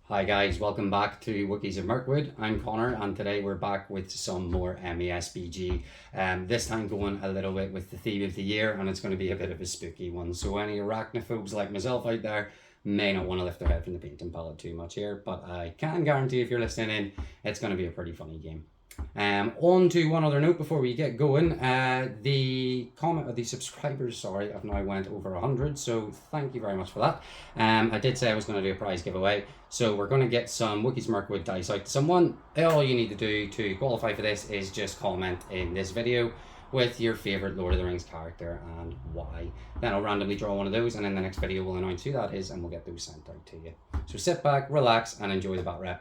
Hi guys, welcome back to Wookies of Mirkwood. I'm Connor and today we're back with some more Mesbg. This time going a little bit with the theme of the year, and it's going to be a bit of a spooky one. So any arachnophobes like myself out there may not want to lift their head from the painting palette too much here, but I can guarantee if you're listening in, it's going to be a pretty funny game. On to one other note before we get going. The subscribers, have now went over 100, so thank you very much for that. I did say I was going to do a prize giveaway, so we're going to get some Wookies Mirkwood dice out to someone. All you need to do to qualify for this is just comment in this video with your favourite Lord of the Rings character and why. Then I'll randomly draw one of those, and in the next video we'll announce who that is and we'll get those sent out to you. So sit back, relax and enjoy the Batrep.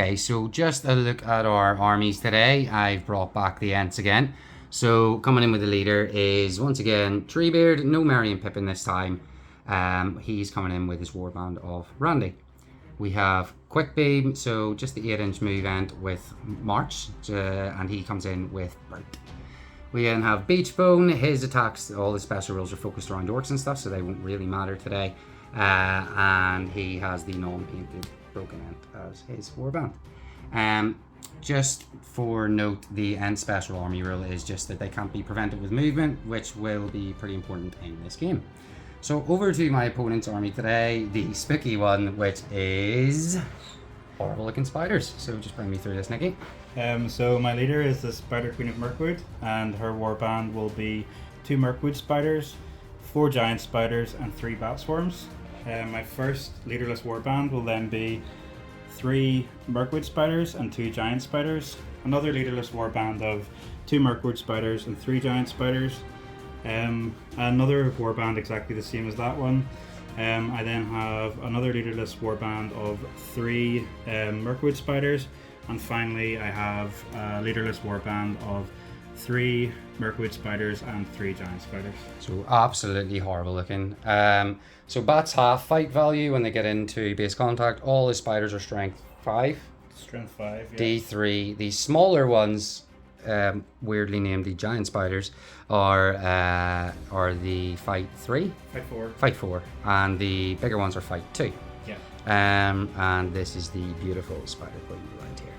Okay, so just a look at our armies today. I've brought back the Ents again. So coming in with the leader is once again Treebeard, no Merry and Pippin this time. He's coming in with his warband of Randy. We have Quick Beam, so just the 8-inch move end with March, and he comes in with Burnt. We then have Beachbone. His attacks, all the special rules are focused around orcs and stuff, so they won't really matter today. And he has the non-painted Broken Ent as his warband. Just for note, the Ent special army rule is just that they can't be prevented with movement, which will be pretty important in this game. So over to my opponent's army today, the spooky one, which is horrible looking spiders. So just bring me through this, Nicky. So my leader is the Spider Queen of Mirkwood, and her warband will be 2 Mirkwood spiders, 4 giant spiders, and 3 bat swarms. My first leaderless warband will then be 3 Mirkwood spiders and 2 giant spiders. Another leaderless warband of 2 Mirkwood spiders and 3 giant spiders. Another warband exactly the same as that one. I then have another leaderless warband of 3 Mirkwood spiders, and finally I have a leaderless warband of 3 Mirkwood spiders and 3 giant spiders. So absolutely horrible looking. So bats have fight value when they get into base contact. All the spiders are strength 5. Strength 5, yeah. D3. The smaller ones, weirdly named the giant spiders, are the fight 3. Fight 4. Fight 4. And the bigger ones are fight 2. Yeah. And this is the beautiful spider queen right here.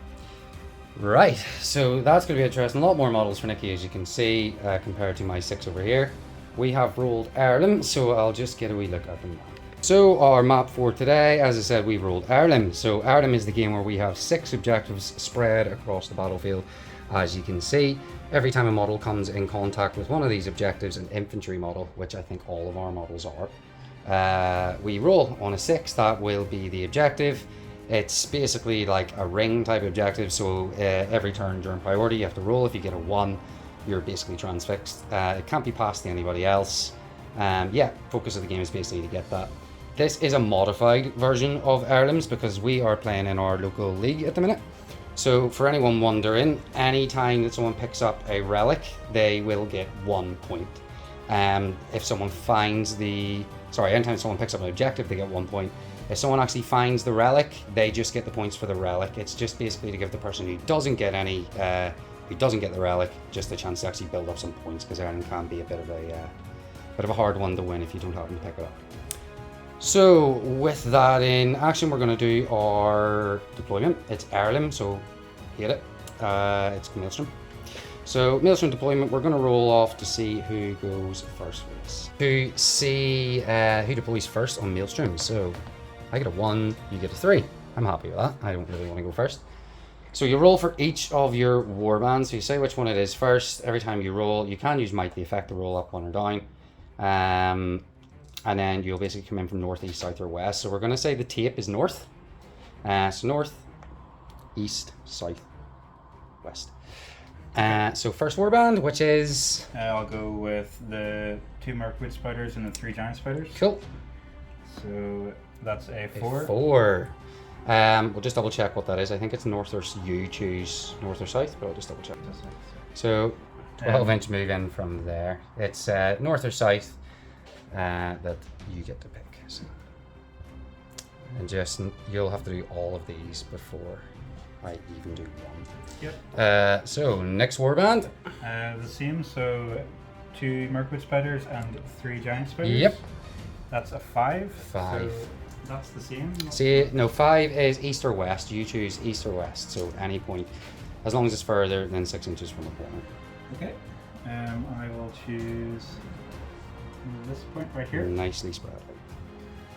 Right, so that's going to be interesting. A lot more models for Nicky, as you can see, compared to my 6 over here. We have rolled Ireland, so I'll just get a wee look at them now. So our map for today, as I said, we've rolled Ireland. So Ireland is the game where we have 6 objectives spread across the battlefield. As you can see, every time a model comes in contact with one of these objectives, an infantry model, which I think all of our models are, we roll on a 6. That will be the objective. It's basically like a ring type objective, so every turn during priority you have to roll. If you get a 1, you're basically transfixed. It can't be passed to anybody else. Focus of the game is basically to get that. This is a modified version of Ireland's because we are playing in our local league at the minute. So for anyone wondering, any time that someone picks up a relic, they will get 1 point. If someone finds anytime someone picks up an objective, they get 1 point. If someone actually finds the relic, they just get the points for the relic. It's just basically to give the person who doesn't get the relic just a chance to actually build up some points, because Ireland can be a bit of a hard one to win if you don't happen to pick it up. So with that in action, we're going to do our deployment. It's Ireland, so hit it. It's Maelstrom. So Maelstrom deployment, we're going to roll off to see who goes first for this. To see who deploys first on Maelstrom. So I get a 1, you get a 3. I'm happy with that. I don't really want to go first. So you roll for each of your warbands. So you say which one it is first. Every time you roll, you can use Might the Effect to roll up, 1 or down. And then you'll basically come in from north, east, south, or west. So we're going to say the tape is north. So north, east, south, west. So first warband, which is... I'll go with the 2 Mirkwood spiders and the 3 giant spiders. Cool. So that's a 4. 4. We'll just double check what that is. I think it's north, or you choose north or south, but I'll just double check. So 12-inch move in from there. It's north or south that you get to pick. So. And just, you'll have to do all of these before I even do one. Yep. So next warband. The same, so 2 Mirkwood spiders and 3 giant spiders. Yep. That's a 5. 5. So that's the same. See, no, 5 is east or west. You choose east or west, so any point, as long as it's further than 6 inches from the corner. Okay. I will choose this point right here. Nicely spread out.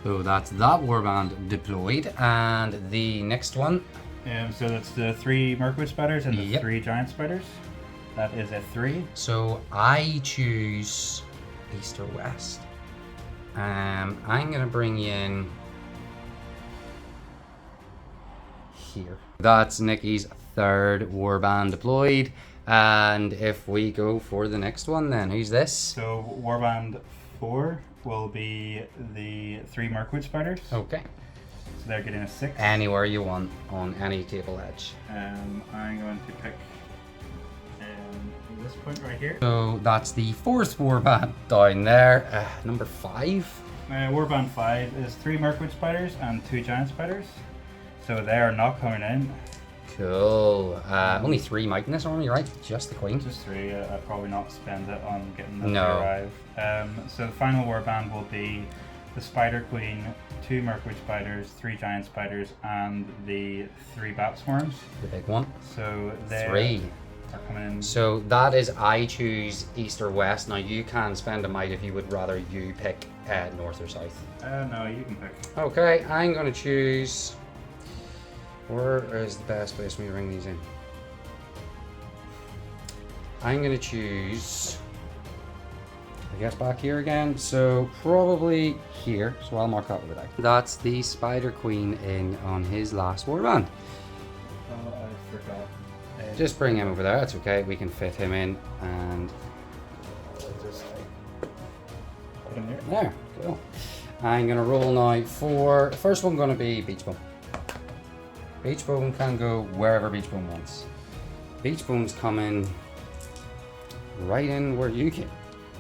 So that's that warband deployed, and the next one. So that's the 3 Mirkwood spiders and the Yep. 3 giant spiders. That is a 3. So I choose east or west. I'm gonna bring you in here. That's Nicky's 3rd warband deployed. And if we go for the next one, then who's this? So warband 4 will be the 3 Mirkwood spiders. Okay. So they're getting a 6. Anywhere you want on any table edge. I'm going to pick this point right here. So that's the 4th warband down there. Number 5. Warband 5 is 3 Mirkwood spiders and 2 giant spiders. So they are not coming in. Cool. Only 3 might in this army, right? Just the queen. Just 3. I'd probably not spend it on getting them No. to arrive. So the final warband will be the Spider Queen, 2 Mirkwood spiders, 3 giant spiders, and the 3 bat swarms. The big one. So they 3. are coming in. So that is I choose east or west. Now you can spend a might if you would rather you pick north or south. No, you can pick. Okay, I'm going to choose... Where is the best place for me to bring these in? I'm going to choose... I guess back here again. So probably here. So I'll mark that with a die. That's the Spider Queen in on his last warband. Oh, I forgot. Just bring him over there. That's okay. We can fit him in and... Just put him there. There, cool. I'm gonna roll now for the first one. Gonna be Beach Bone. Beach Bone can go wherever Beach Bone wants. Beach Bone's coming right in where you can.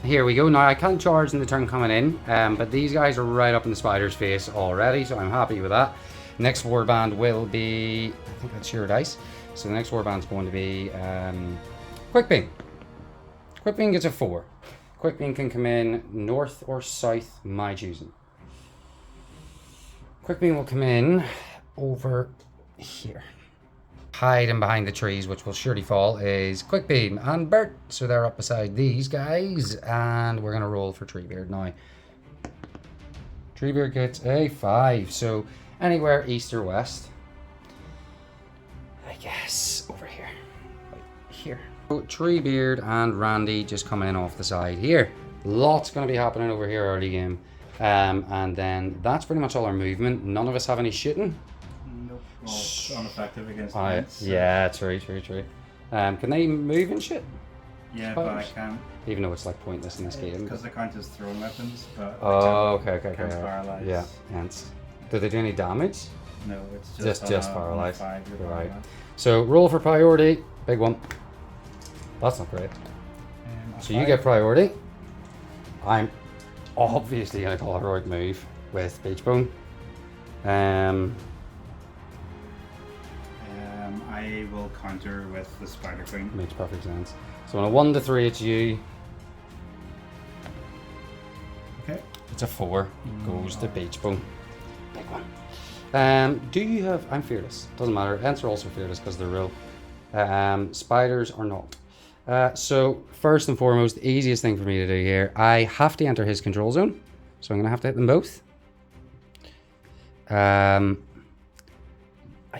Here we go. Now I can't charge in the turn coming in, but these guys are right up in the spider's face already, so I'm happy with that. Next warband will be, I think that's your dice. So the next warband's going to be Quick Beam. Quick Beam gets a 4. Quick Beam can come in north or south, my choosing. Quick Beam will come in over here. Hiding behind the trees, which will surely fall, is Quick Beam and Bert. So they're up beside these guys, and we're gonna roll for Treebeard now. Treebeard gets a 5, so anywhere east or west. I guess over here, right here. So Treebeard and Randy just coming in off the side here. Lots gonna be happening over here early game, and then that's pretty much all our movement. None of us have any shooting. Nope. Well, it's ineffective against Oh, Ents, so- yeah, true. Can they move and shit? Yeah, but I can't. Even though it's like pointless in this game. Because they count as thrown weapons, but Oh, okay. Counts paralyzed. Yeah, Ents. Do they do any damage? No, it's Just on a paralyzed. 5, you're Right. paralyzed. So roll for priority. Big one. That's not great. A So you 5. get priority. I'm obviously gonna call a heroic move with Beach Bone. I will counter with the Spider Queen. Makes perfect sense. So on a 1 to 3, it's you. Okay. It's a 4. Goes to Beach Bone. Big one. Do you have... I'm fearless. Doesn't matter. Ents are also fearless because they're real. Spiders are not. So first and foremost, the easiest thing for me to do here, I have to enter his control zone. So I'm going to have to hit them both. I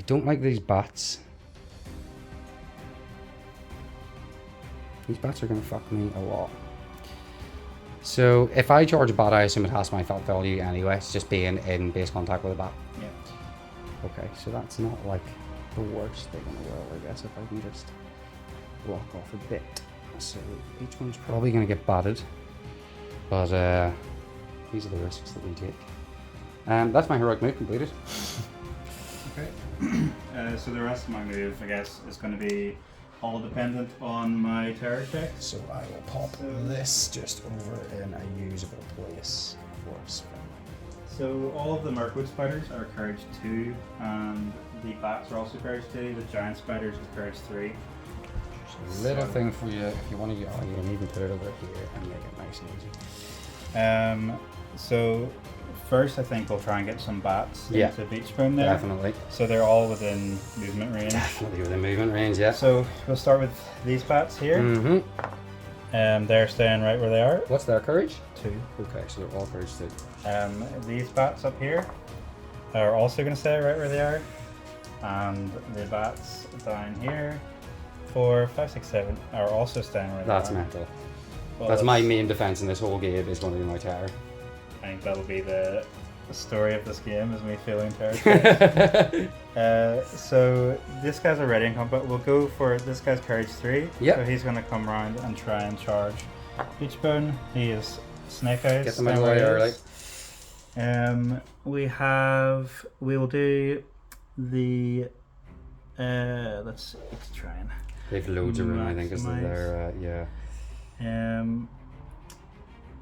don't like these bats. These bats are going to fuck me a lot. So if I charge a bat, I assume it has my felt value anyway. It's just being in base contact with a bat. Yeah. Okay, so that's not like the worst thing in the world, I guess, if I can just block off a bit. So each one's probably going to get batted. But these are the risks that we take. That's my heroic move completed. Okay. So the rest of my move, I guess, is going to be all dependent on my terror check. So I will pop this just over in a usable place for us. So all of the Mirkwood spiders are courage 2, and the bats are also courage 2. The giant spiders is courage 3. Just a little thing for you if you want to get. Oh, you can even put it over here and make it nice and easy. So first, I think we'll try and get some bats into beach bone there. Definitely. So they're all within movement range. Definitely within movement range, yeah. So we'll start with these bats here. Mm-hmm. They're staying right where they are. What's their courage? 2. Okay, so they're all courage 2. These bats up here are also going to stay right where they are. And the bats down here, 4, 5, 6, 7, are also staying right there. That's mental. Well, that's my main defense in this whole game is going to be my tower. I think that'll be the story of this game, is me feeling terrified. So this guy's already in combat. We'll go for this guy's courage 3. Yep. So he's going to come around and try and charge Beachbone. He is Snake Eyes. Get them out of the way early. We will do the let's see, let's try and They've loads of room, I think, is there. Yeah.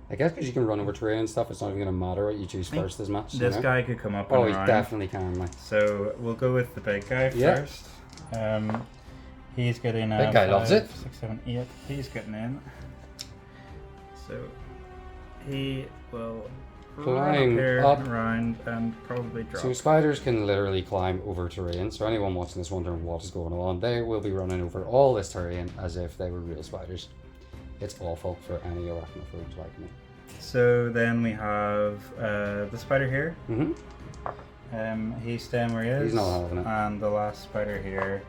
I guess because you can run over terrain and stuff, it's not even going to matter what you choose first as much. This guy could come up. Oh, and he around. definitely can. Like. So we'll go with the big guy first. He's getting big guy 5, loves it. 6, 7, 8. He's getting in. So he will climb up and around and probably drop. So spiders can literally climb over terrain. So anyone watching this wondering what is going on, they will be running over all this terrain as if they were real spiders. It's awful for any arachnophobes like me. So then we have the spider here. Mm-hmm. He's staying where he is. He's not having it. And the last spider here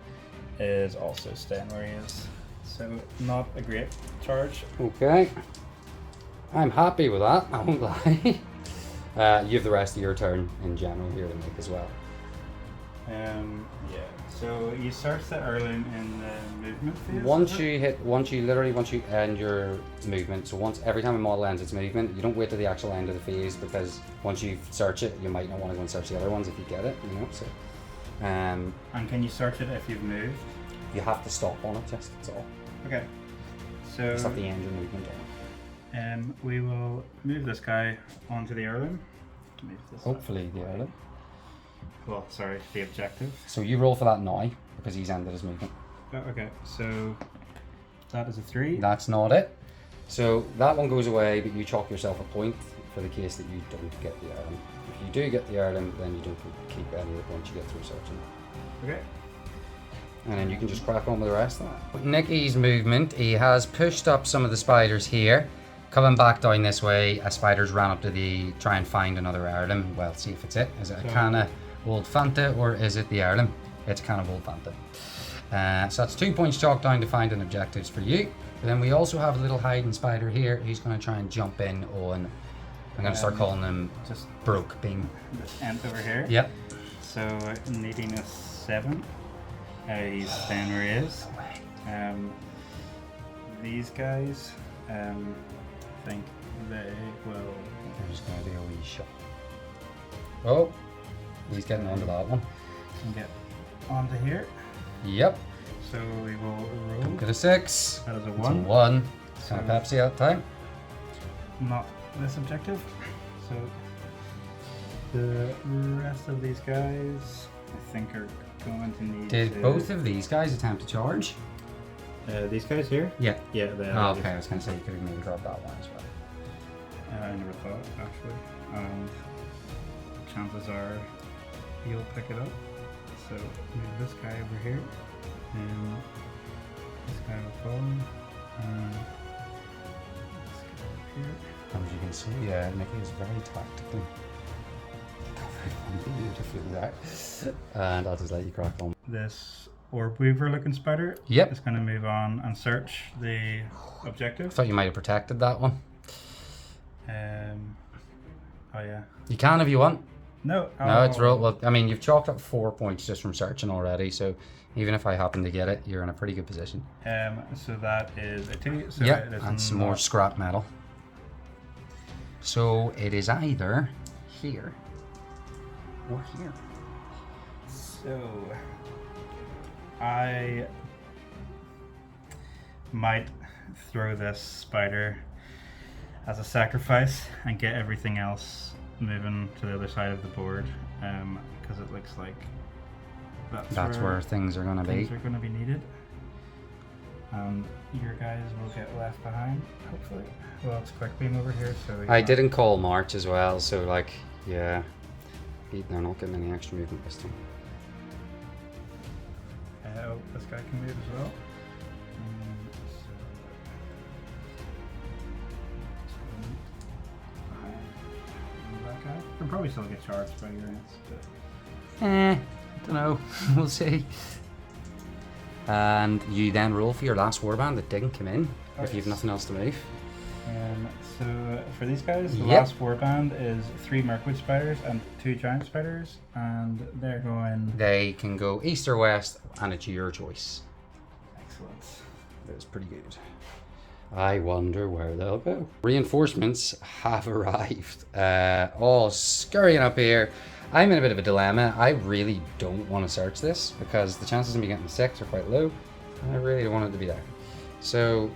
is also staying where he is. So not a great charge. Okay. I'm happy with that, I won't lie. You have the rest of your turn in general here to make as well. Yeah. So you search the Erlen in the movement phase. Once you end your movement, so every time a model ends its movement, you don't wait to the actual end of the phase, because once you search it, you might not want to go and search the other ones if you get it, you know. So and can you search it if you've moved? You have to stop on it, just that's all. Okay. So stop the end of movement on it. We will move this guy onto the Erlen. Hopefully the Erlen. Well, sorry, the objective. So you roll for that now, because he's ended his movement. Oh, okay, so that is a 3. That's not it. So that one goes away, but you chalk yourself a point for the case that you don't get the Erlen. If you do get the Erlen, then you don't keep any of the points you get through searching. Okay. And then you can just crack on with the rest of that. With Nicky's movement, he has pushed up some of the spiders here. Coming back down this way, a spider's ran up to try and find another Erlen. Well, see if it's it. Is it a Canna Old Fanta or is it the Erlen? It's Canna Old Fanta. So that's 2 points chalked down to find an objectives for you. But then we also have a little hiding spider here who's going to try and jump in on, I'm going to start calling him just Broke Beam. This Ent over here. Yep. So needing a 7. He's staying where he is. These guys, think they will. I'm just going to do a wee shot. Oh, he's getting onto that one. Can get onto here. Yep. So we will roll. Don't get a 6. That is a 1. It's a 1. It's kind of Pepsi that time. Not this objective. So the rest of these guys, I think, are going to need. Did both of these guys attempt to charge? These guys here? Yeah. Yeah, they are. Oh, okay, I was going to say you could have maybe dropped that one as well. I never thought, actually. And chances are he'll pick it up. So move this guy over here. And this guy will fall. And this guy up here. As you can see, Nicky is very tactical. Beautifully right. And I'll just let you crack on. This orb weaver looking spider is going to move on and search the objective. I thought you might have protected that one. Oh yeah. You can if you want. No. No, it's roll. Well, I mean, you've chalked up 4 points just from searching already, so even if I happen to get it, you're in a pretty good position. So that is a 2. So yep, and some more scrap metal. So it is either here or here. So I might throw this spider as a sacrifice and get everything else moving to the other side of the board, because it looks like That's where things are going to be. Things are going to be needed. Your guys will get left behind, hopefully. Well, it's quick beam over here, so I didn't call March as well, so like, yeah, they're not getting any extra movement this time. Oh, this guy can move as well. That guy can probably still get charged by your ants, but Don't know. We'll see. And you then roll for your last warband that didn't come in, if you've nothing else to move. So for these guys, the Yep. last warband is 3 Mirkwood spiders and 2 giant spiders, and they're going. They can go east or west, and it's your choice. Excellent. It's pretty good. I wonder where they'll go. Reinforcements have arrived. All scurrying up here. I'm in a bit of a dilemma. I really don't want to search this because the chances of me getting 6 are quite low. And I really don't want it to be there. So,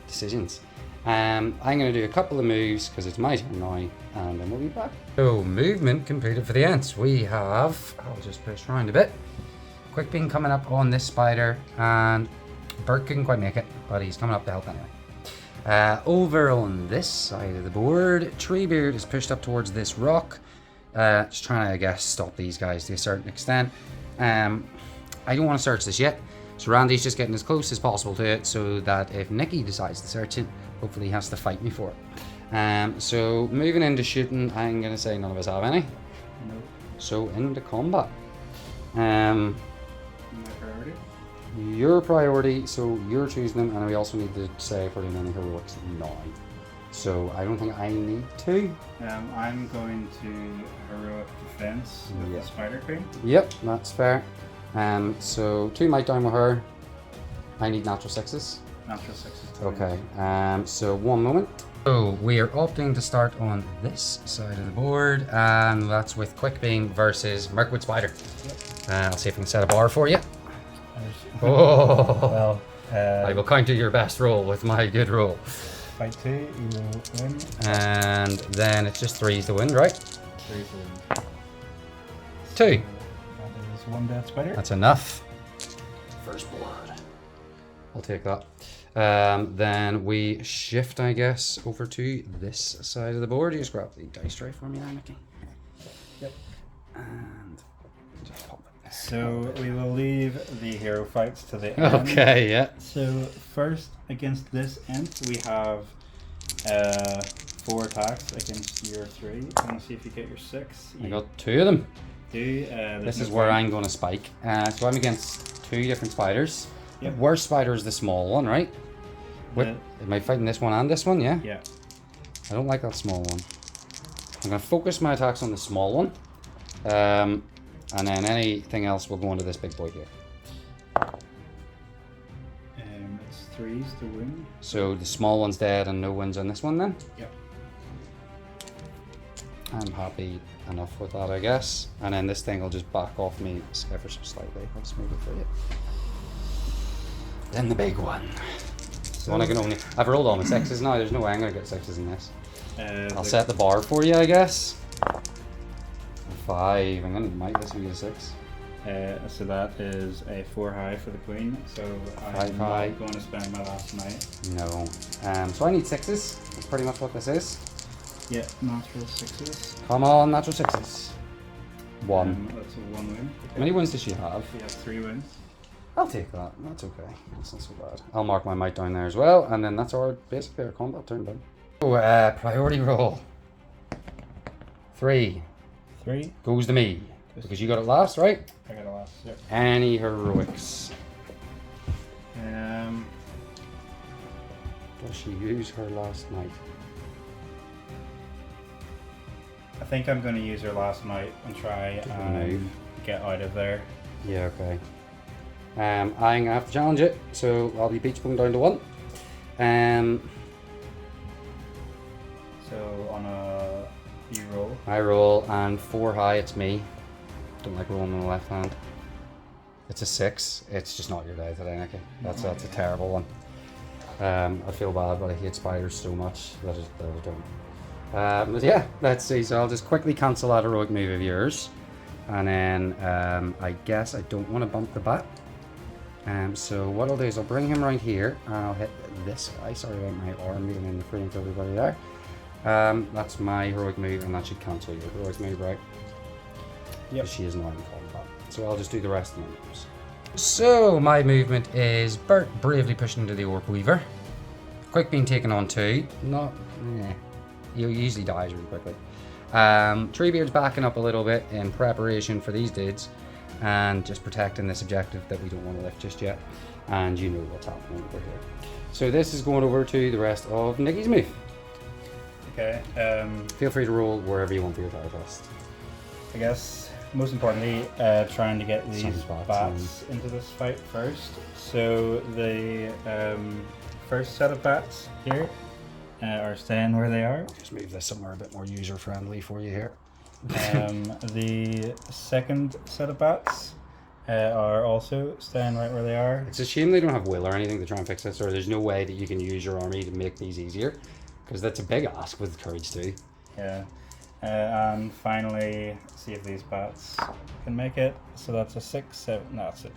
decisions. I'm going to do a couple of moves because it's my turn now, and then we'll be back. So, movement completed for the Ents. We have, I'll just push around a bit. Quick beam coming up on this spider, and Bert couldn't quite make it, but he's coming up to help anyway. Over on this side of the board, Treebeard is pushed up towards this rock. Just trying to, I guess, stop these guys to a certain extent. I don't want to search this yet, so Randy's just getting as close as possible to it so that if Nicky decides to search it, hopefully he has to fight me for it. So moving into shooting, I'm going to say none of us have any. No. So into combat. My priority. Your priority, so you're choosing them, and we also need to say if we're doing any heroics now. So I don't think I need to. I'm going to heroic defense with the spider queen. Yep, that's fair. So 2 might down with her. I need natural 6s. Natural 6s. Okay, so 1 moment. So we are opting to start on this side of the board, and that's with Quick Beam versus Mirkwood Spider. Yep. I'll see if I can set a bar for you. Well, I will counter your best roll with my good roll. Fight 2, you will win. And then it's just 3's to win, right? 3 to win. 2. That is 1 dead spider. That's enough. First blood. I'll take that. Then we shift, I guess, over to this side of the board. You just grab the dice tray for me there, Nicky. Yep. And just pop it there. So we will leave the hero fights to the end. Okay, yeah. So first against this Ent, we have 4 attacks against your 3. I want to see if you get your 6. I got 2 of them. This This is where I'm going to spike. So I'm against 2 different spiders. Yep. The worst spider is the small one, right? Am I fighting this one and this one? Yeah? Yeah. I don't like that small one. I'm going to focus my attacks on the small one. And then anything else will go into this big boy here. It's 3s to win. So the small one's dead and no wins on this one then? Yep. I'm happy enough with that, I guess. And then this thing will just back off me ever so slightly. I'll smooth it for you. Then the big one. So one I can only... I've rolled all my 6s now. There's no way I'm going to get 6s in this. I'll set the bar for you, I guess. 5. I'm going to might this be a 6. So that is a 4 high for the queen. So I'm 5 high. not going to spend my last night. No. So I need 6s. That's pretty much what this is. Yeah, natural 6s. Come on, natural 6s. 1. That's a 1 win. How many wins does she have? We have 3 wins. I'll take that. That's okay. That's not so bad. I'll mark my might down there as well, and then that's basically our combat turn done. So, priority roll. 3 goes to me because you got it last, right? I got a last. Yep. Any heroics? Does she use her last night? I think I'm going to use her last night and try and get out of there. Yeah. Okay. I'm gonna have to challenge it, so I'll be beach bum down to 1. So on a you roll. I roll, and 4 high, it's me. Don't like rolling on the left hand. It's a 6. It's just not your day today, Nicky. That's a terrible one. I feel bad, but I hate spiders so much that I don't. But yeah, let's see. So I'll just quickly cancel that heroic move of yours. And then I guess I don't want to bump the bat. So what I'll do is I'll bring him right here and I'll hit this guy. Sorry about my arm being in the frame for everybody there. That's my heroic move, and that should cancel your heroic move, right? Yep. She is not in combat. So I'll just do the rest of my moves. So my movement is Bert bravely pushing into the Orc Weaver. Quick being taken on 2. He usually dies really quickly. Treebeard's backing up a little bit in preparation for these dudes and just protecting this objective that we don't want to lift just yet. And you know what's happening over here. So this is going over to the rest of Nicky's move. Okay. Feel free to roll wherever you want for your tower test. I guess most importantly, trying to get these Some bats into this fight first. So the first set of bats here are staying where they are. Just move this somewhere a bit more user friendly for you here. The second set of bats are also staying right where they are. It's a shame they don't have will or anything to try and fix this, or there's no way that you can use your army to make these easier, because that's a big ask with courage too. Yeah. And finally, see if these bats can make it. So that's a 6, 7. No, that's it.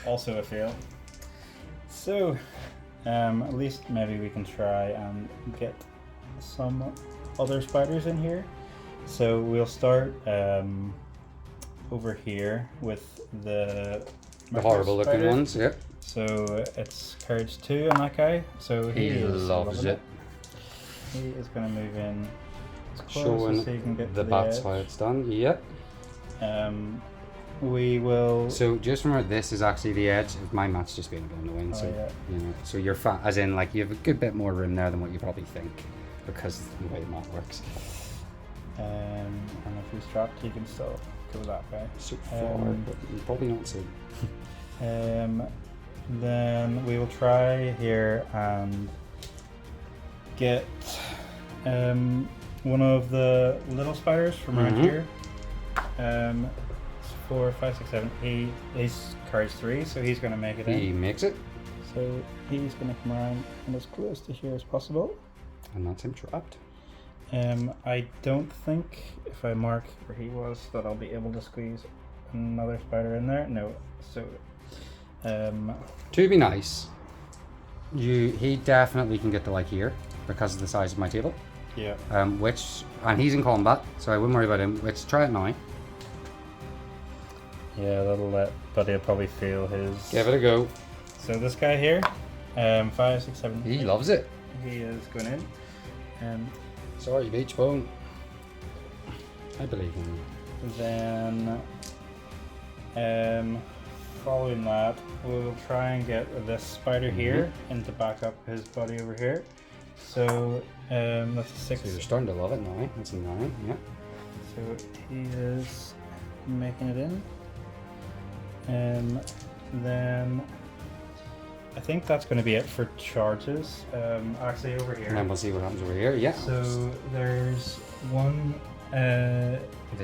Also a fail. So, at least maybe we can try and get some other spiders in here. So we'll start over here with the horrible looking spider. ones, yeah. So it's courage 2 on that guy. So he is loves loving it. He is going to move in as close Showing as he can get the to bats edge. how it's done, yep. We will. So just remember, this is actually the edge. My mat's just being a bit annoying. Oh, So yeah. you know, so you're as in like you have a good bit more room there than what you probably think, because of the way the map works. And if he's trapped, he can still go that way. So far, but probably not soon. Then we will try here and get one of the little spiders from around here. 4, 5, 6, 7. He's courage 3, so he's going to make it He in. makes it, So he's going to come around and as close to here as possible. and that's him trapped. I don't think if I mark where he was that I'll be able to squeeze another spider in there. No. So To be nice, he definitely can get to like here because of the size of my table. yeah. And he's in combat, so I wouldn't worry about him. Let's try it now. Yeah, that'll but he'll probably feel his. Give it a go. So this guy here, 5, 6, 7. He loves it. He is going in. Sorry, beach bone. I believe in you. Then, following that, we'll try and get this spider here in to back up his body over here. So that's a 6. So you're starting to love it now. That's a 9, yeah. So he is making it in. Then I think that's going to be it for charges. Actually, over here. And then we'll see what happens over here. Yeah. So there's one. It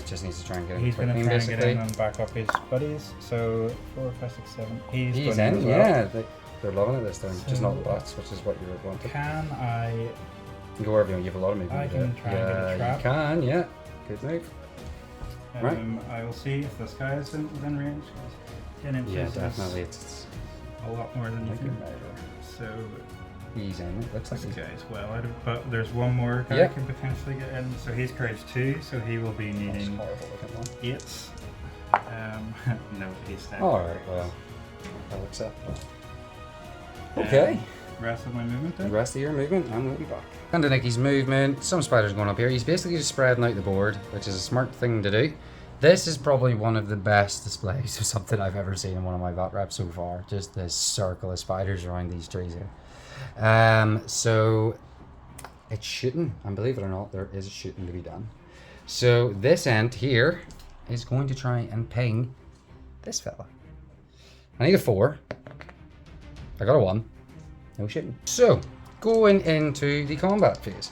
just needs to try and get He's in going to quickly, try and get basically. in and back up his buddies. So 4, 5, 6, 7. He's He's going in, as well. yeah. They're loving it this time. Just So- not the bats, which is what you were wanting. Can I? You can go wherever you want. You have a lot of movement. I with can it. try and get a trap. You can, yeah. Good move. Right. I will see if this guy is within range. 10 inches Yeah, is definitely. It's a lot more than you like can a measure. So he's in. It looks like this he's guy's well out of, but there's one more guy Yeah. can potentially get in. So he's courage 2, so he will be That's needing horrible looking one. 8s. No, he's staying. Alright, well, I'll accept that. Okay. Rest of my movement The then. rest of your movement, and we'll be back. Under Nicky's movement, some spiders going up here. He's basically just spreading out the board, which is a smart thing to do. This is probably one of the best displays of something I've ever seen in one of my Batrep so far. Just this circle of spiders around these trees here. So it's shooting, and believe it or not, there is shooting to be done. So this Ent here is going to try and ping this fella. I need a 4. I got a 1. No shitting. So, going into the combat phase.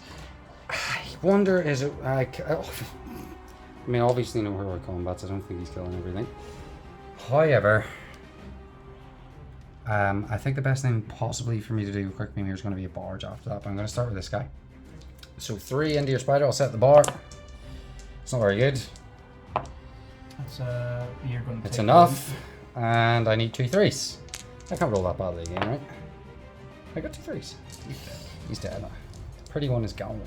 I wonder, is it like... I mean, obviously no heroic combats. I don't think he's killing everything. However, I think the best thing possibly for me to do quick beam here is going to be a barge after that, but I'm going to start with this guy. So 3 into your spider, I'll set the bar. It's not very good. That's you're going to It's enough, and I need 2 3s. I can't roll that badly again, right? I got 2 3s. He's dead. He's dead. The pretty one is gone.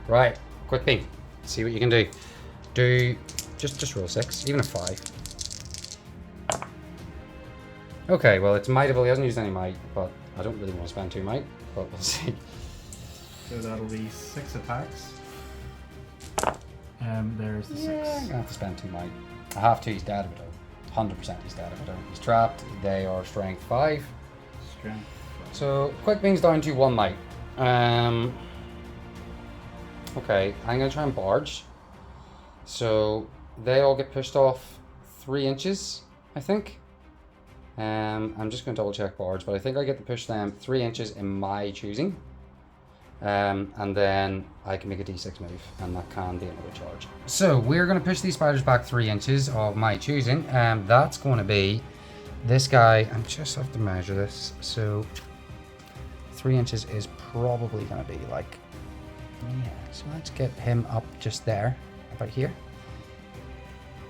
Right, quick beam. See what you can do. Just roll 6, even a 5. Okay, well it's mightable. He hasn't used any might, but I don't really want to spend 2 might. But we'll see. So that'll be 6 attacks. There's the 6. Yeah, I'm gonna have to spend 2 might. I have to. He's dead if I don't. 100% he's dead if I don't. He's trapped. They are strength 5. Strength 5. So quick beam's down to 1 might. Okay, I'm gonna try and barge. So they all get pushed off 3 inches, I think. I'm just gonna double check barge, but I think I get to push them 3 inches in my choosing. And then I can make a d6 move, and that can be another charge. So we're going to push these spiders back 3 inches of my choosing. That's going to be this guy. I just have to measure this. So 3 inches is probably going to be like, yeah. So let's get him up just there, about here,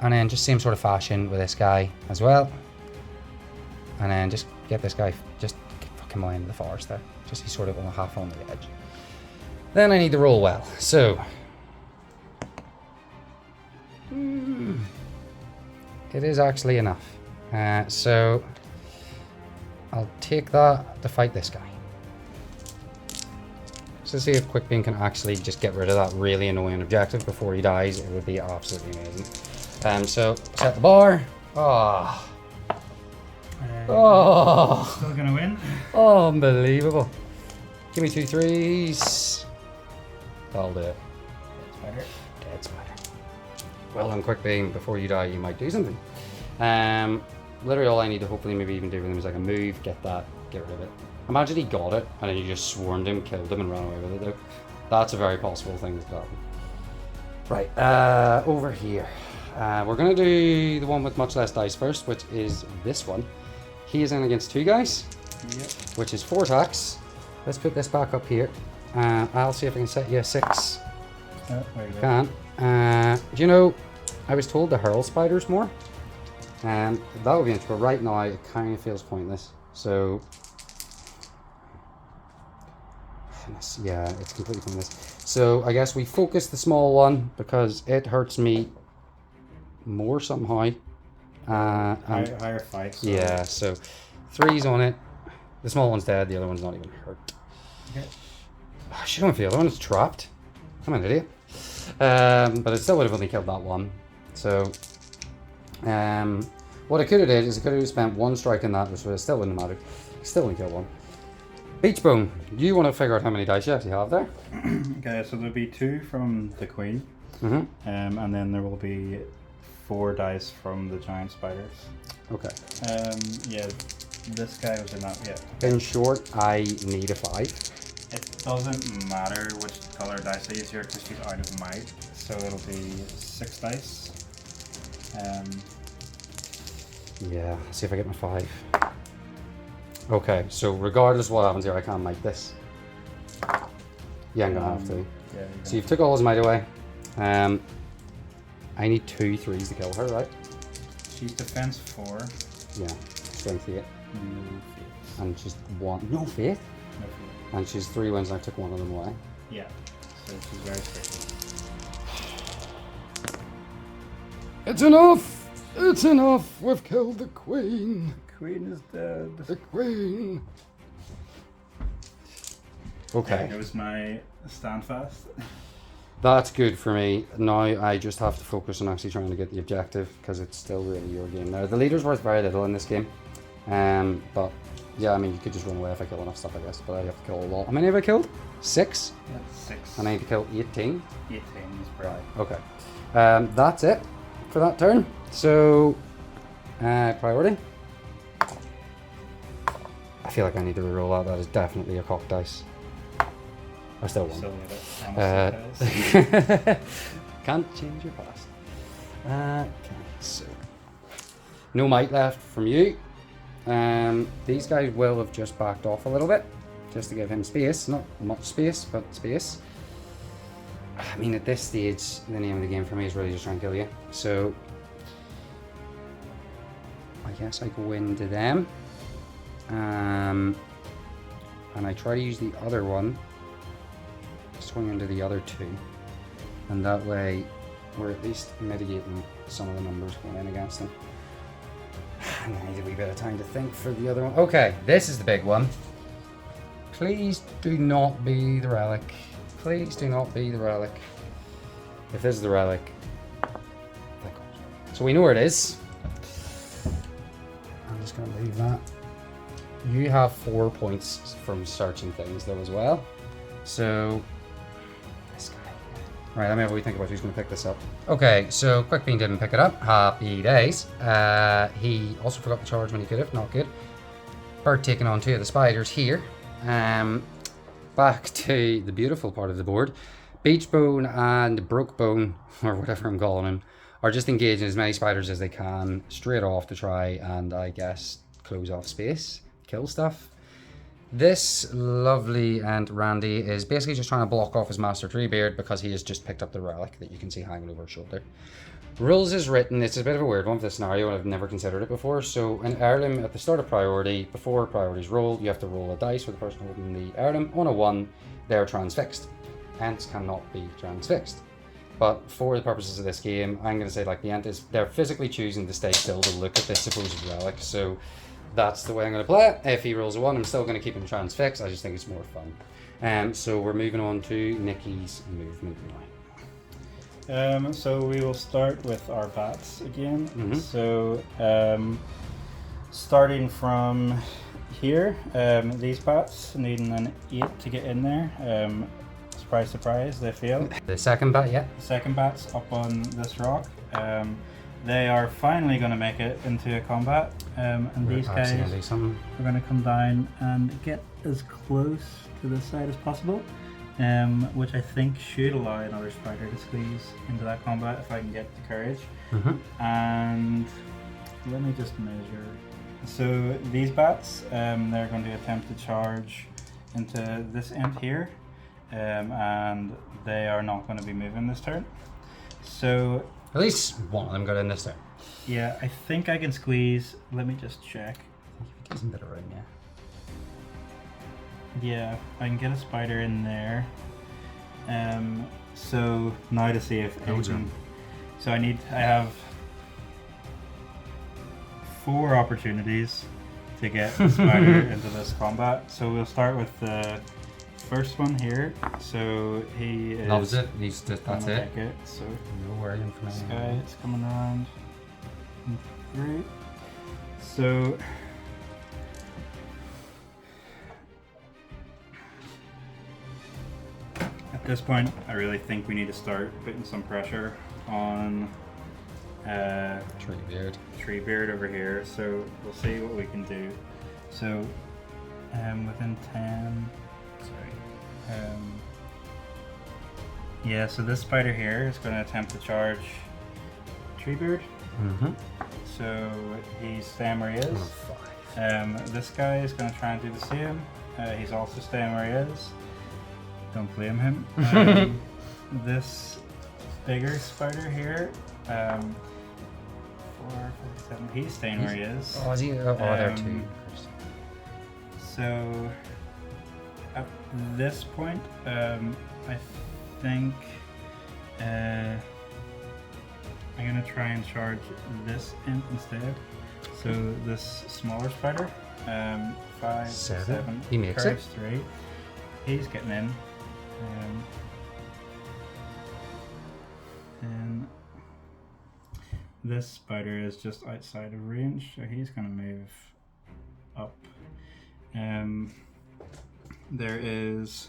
and then just same sort of fashion with this guy as well. And then just get this guy, just fuck him away into the forest there. Just he's sort of on half on the edge. Then I need to roll well. So it is actually enough. So I'll take that to fight this guy. So see if quick beam can actually just get rid of that really annoying objective before he dies. It would be absolutely amazing. So set the bar. Still gonna win. Unbelievable. Give me 2 3s. That'll do it. Spider. Dead spider. Well done, quick beam. Before you die, you might do something. Literally all I need to hopefully maybe even do with him is like a move, get that, get rid of it. Imagine he got it, and then you just swarmed him, killed him, and ran away with it though. That's a very possible thing that could happen. Right, over here. We're gonna do the one with much less dice first, which is this one. He is in against 2 guys, which is 4 attacks. Let's put this back up here. I'll see if I can set you a 6. There you go. Can. Do you know, I was told to hurl spiders more. That would be interesting, but right now it kind of feels pointless. So, yeah, it's completely pointless. So I guess we focus the small one because it hurts me more somehow. Higher fight. So. Yeah, so 3's on it. The small one's dead, the other one's not even hurt. Okay. I shouldn't feel the other one's trapped. I'm an idiot. But it still would have only killed that one. So, what I could have did is I could have spent 1 strike in that, which still wouldn't have mattered. Still only kill 1. Beach Bone, you want to figure out how many dice you actually have there? Okay, so there'll be 2 from the queen, and then there will be 4 dice from the giant spiders. Okay. Yeah, this guy was in that. Yeah. In short, I need a 5. It doesn't matter which color dice I use here because she's out of might, so it'll be 6 dice. Yeah, see if I get my 5. Okay, so regardless of what happens here, I can't might this. Yeah, I'm gonna have to. Yeah. So you've took all his might away. I need 2 3s to kill her, right? She's defense 4. Yeah, strength 8. No faith. And she's 1. No faith? No faith. And she's 3 wins, and I took 1 of them away. Yeah. So she's very tricky. It's enough! It's enough! We've killed the queen! Queen is dead. The queen! Okay. There goes my stand fast. That's good for me. Now I just have to focus on actually trying to get the objective because it's still really your game now. The leader's worth very little in this game. But yeah, I mean, you could just run away if I kill enough stuff, I guess. But I have to kill a lot. How many have I killed? 6? Yeah, 6. And I need to kill 18? 18 is right. Okay. That's it for that turn. So, priority. I feel like I need to reroll that. That is definitely a cock dice. I still won. Still need it. Can't change your past. Okay, so no might left from you. These guys will have just backed off a little bit, just to give him space. Not much space, but space. I mean, at this stage, the name of the game for me is really just trying to kill you. So I guess I go into them. And I try to use the other one, swing into the other two, and that way we're at least mitigating some of the numbers going in against them. I need a wee bit of time to think for the other one. Okay, this is the big one. Please do not be the relic. Please do not be the relic. If this is the relic, thank God. So we know where it is. I'm just going to leave that. You have 4 points from searching things though as well. So this guy. Right, let me have a wee think about who's going to pick this up. Okay, so Quick Bean didn't pick it up. Happy days. He also forgot to charge when he could have. Not good. Bird taking on 2 of the spiders here. Back to the beautiful part of the board. Beachbone and Brokebone, or whatever I'm calling him, are just engaging as many spiders as they can straight off to try and, I guess, close off space. Kill stuff. This lovely and Randy is basically just trying to block off his master Treebeard because he has just picked up the relic that you can see hanging over his shoulder. Rules is written, it's a bit of a weird one for this scenario and I've never considered it before. So an heirloom at the start of priority, before priorities roll, you have to roll a dice for the person holding the heirloom. On a 1, they're transfixed. Ents cannot be transfixed. But for the purposes of this game, I'm going to say like the Ent is, they're physically choosing to stay still to look at this supposed relic. So that's the way I'm going to play it. If he rolls a 1, I'm still going to keep him transfixed. I just think it's more fun. So we're moving on to Nicky's movement now. So we will start with our bats again. So starting from here, these bats needing an 8 to get in there. Surprise, surprise, they fail. The second bat, yeah. The second bat's up on this rock. They are finally going to make it into a combat, and these guys are going to come down and get as close to this side as possible, which I think should allow another spider to squeeze into that combat if I can get the courage. And let me just measure. So these bats, they're going to attempt to charge into this end here, and they are not going to be moving this turn. So at least one of them got in this turn. Yeah, I think I can squeeze. Let me just check. A decent bit of room, yeah. Yeah, I can get a spider in there. So now to see if anything. So I have 4 opportunities to get the spider into this combat. So we'll start with the first one here. So he loves it. Needs to. That's it. So no worrying for this guy is coming around. Great. So at this point, I really think we need to start putting some pressure on Treebeard over here. So we'll see what we can do. So within 10. Yeah, so this spider here is going to attempt to charge Treebeard. So he's staying where he is. This guy is going to try and do the same. He's also staying where he is. Don't blame him. This bigger spider here, 4, 5, 7, he's staying where he is. Oh, is he? Oh, there too. So at this point, I think I'm gonna try and charge this Ent instead. So this smaller spider, 5, 7. He makes it. 3. He's getting in. And this spider is just outside of range, so he's gonna move up. There is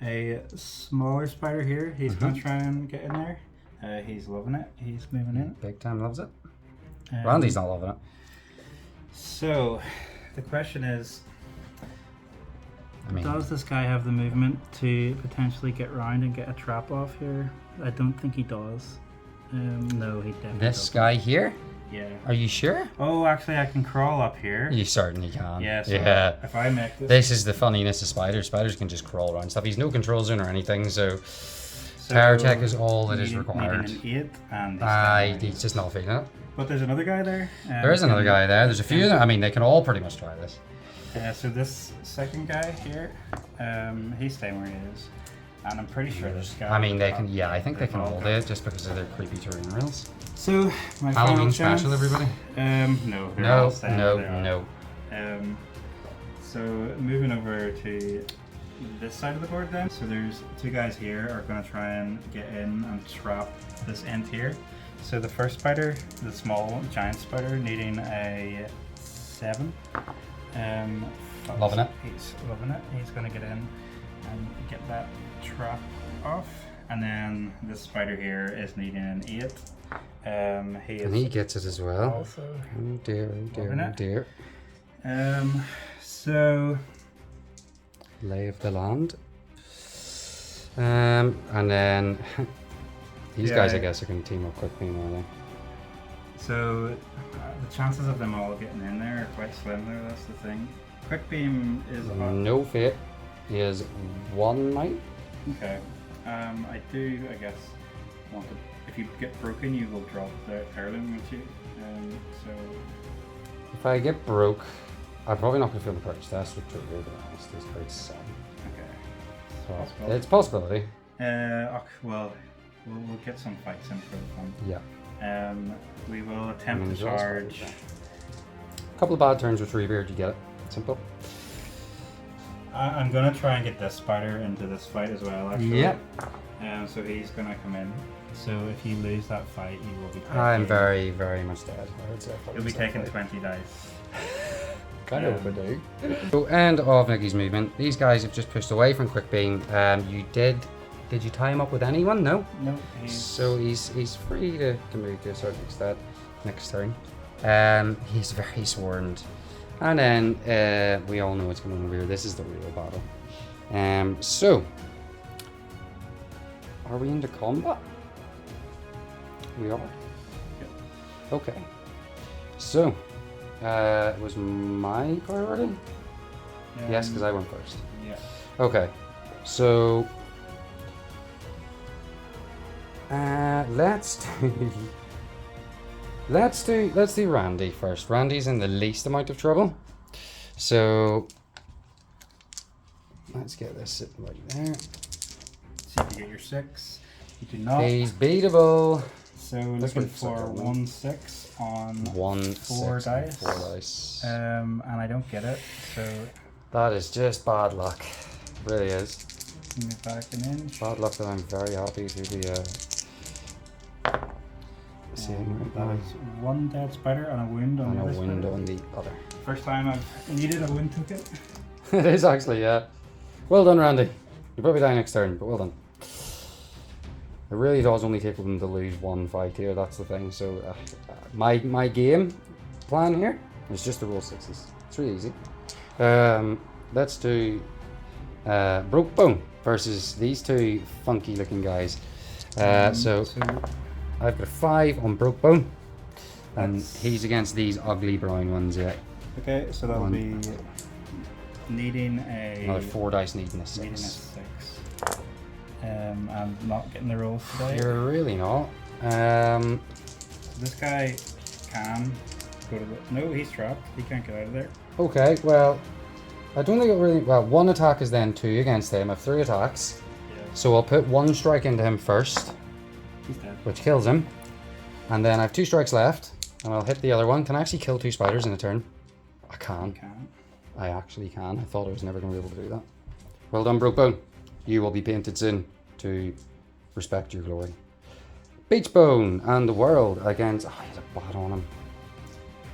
a smaller spider here. He's gonna try and get in there. He's loving it. He's moving in. Big time loves it. Randy's not loving it. So the question is, does this guy have the movement to potentially get round and get a trap off here? I don't think he does. No, he definitely This doesn't. guy here? Yeah. Are you sure? Oh, actually, I can crawl up here. You certainly can. Yeah, so Yeah. if I make this... This is the funniness of spiders. Spiders can just crawl around stuff. He's no control zone or anything, so power check is all that is required. Needing an 8 and He's just not feeling it. But there's another guy there. There is another guy there. There's a few of them. I mean, they can all pretty much try this. So this second guy here, he's staying where he is. And I'm pretty sure this guy... I mean, they can, yeah, I think they can all do it just because of their creepy terrain rails. So, my Halloween final special, chance, everybody? No, they're all staying where they are. No. So, moving over to this side of the board then. So there's two guys here are going to try and get in and trap this Ent here. So the first spider, the small giant spider, needing a 7. Loving it. He's loving it. He's going to get in and get that trap off. And then this spider here is needing an 8. And he gets it as well. Also oh dear, oh dear. So lay of the land. And then these guys, I guess, are going to team up quickly, are they? So the chances of them all getting in there are quite slim there, that's the thing. Quick beam is no fate. He has 1 might. Okay. I do, I guess, want to. If you get broken, you will drop the heirloom, won't you? So. If I get broke, I'm probably not going to feel the purchase test with Treebeard, to be honest. This card's 7. Okay. So it's a possibility. Well, we'll get some fights in for the fun. Yeah. We will attempt to charge. A couple of bad turns with Treebeard, you get it. Simple. I'm gonna try and get this spider into this fight as well, actually. Yep. So he's gonna come in. So if you lose that fight, you will be taking... I'm very, very much dead. I would say you'll be taking 20 dice. Kind of overdue. So, end of Nicky's movement. These guys have just pushed away from quick beam. Did you tie him up with anyone? No? No. So he's free to move to a certain extent next turn. He's very swarmed. And then we all know what's going on over here. This is the real battle. So are we into combat? We are. Yep. Okay. So it was my priority? Yes, because I went first. Yeah. Okay. So let's do Randy first. Randy's in the least amount of trouble. So let's get this sitting right there. See if you get your 6. You do not. He's beatable. So looking for 1/6 on 4 dice. 4 dice. And I don't get it. So that is just bad luck. It really is. move back an inch. Bad luck that I'm very happy to be seeing right that now. is 1 dead spider and a wound on And the a other wound spider. on the other. First time I've needed a wound token. It is actually, yeah. Well done, Randy. You'll probably die next turn, but well done. It really does only take them to lose 1 fight here, that's the thing. So my game plan here is just to roll 6s. It's really easy. Let's do Broke Bone versus these 2 funky looking guys. So I've got a 5 on Broke Bone, and he's against these ugly brown ones, yeah. Okay, so that'll be needing another 4 dice needing a 6. Needing a 6. I'm not getting the rolls today. You're really not. This guy can go to the... No, he's trapped. He can't get out of there. Okay, well, I don't think it really... Well, 1 attack is then 2 against him. I have 3 attacks. Yeah. So I'll put 1 strike into him first, He's dead. which kills him. And then I have 2 strikes left, and I'll hit the other one. Can I actually kill 2 spiders in a turn? I can. You can. I actually can. I thought I was never going to be able to do that. Well done, Broke Bone. You will be painted soon to respect your glory. Beach Bone and the World against... Oh, he's a bat on him.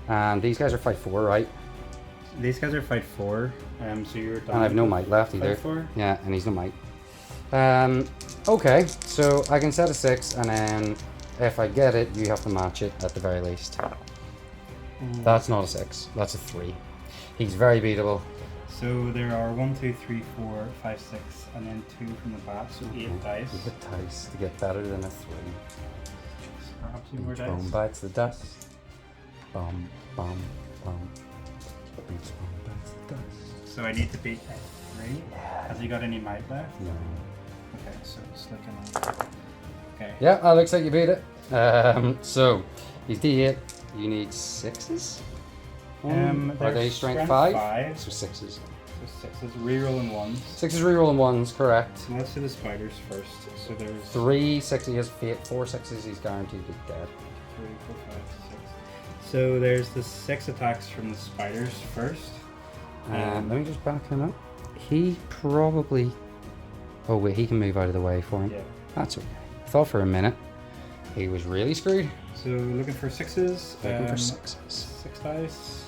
And these guys are fight 4, right? These guys are fight 4, so you're done. And I have no might left either. Fight 4? Yeah, and he's no might. Okay, so I can set a 6, and then if I get it, you have to match it at the very least. That's not a 6, that's a 3. He's very beatable. So there are 1, 2, 3, 4, 5, 6, and then 2 from the bat, so 8 dice. 8 dice to get better than a 3. Perhaps 2 more Each dice. bone bites the dust. Bum, bum, bum. Each bone bites the dust. So I need to beat a 3. Has he got any might left? No. Okay, so it's looking like. Okay. Yeah, that looks like you beat it. So, he's D8. You need 6s? Are they're they strength strength 5? 5. So 6s. So 6 is rerolling 1s. 6s rerolling 1s, correct. So let's do the spiders first. So there's 3 6s, he has fate. 4 6s, he's guaranteed to be dead. 3, 4, 5, 6. So there's the 6 attacks from the spiders first. Let me just back him up. He probably. Oh, wait, he can move out of the way for him. Yeah. That's okay. I thought for a minute he was really screwed. So looking for 6s. Looking for 6s. 6 dice.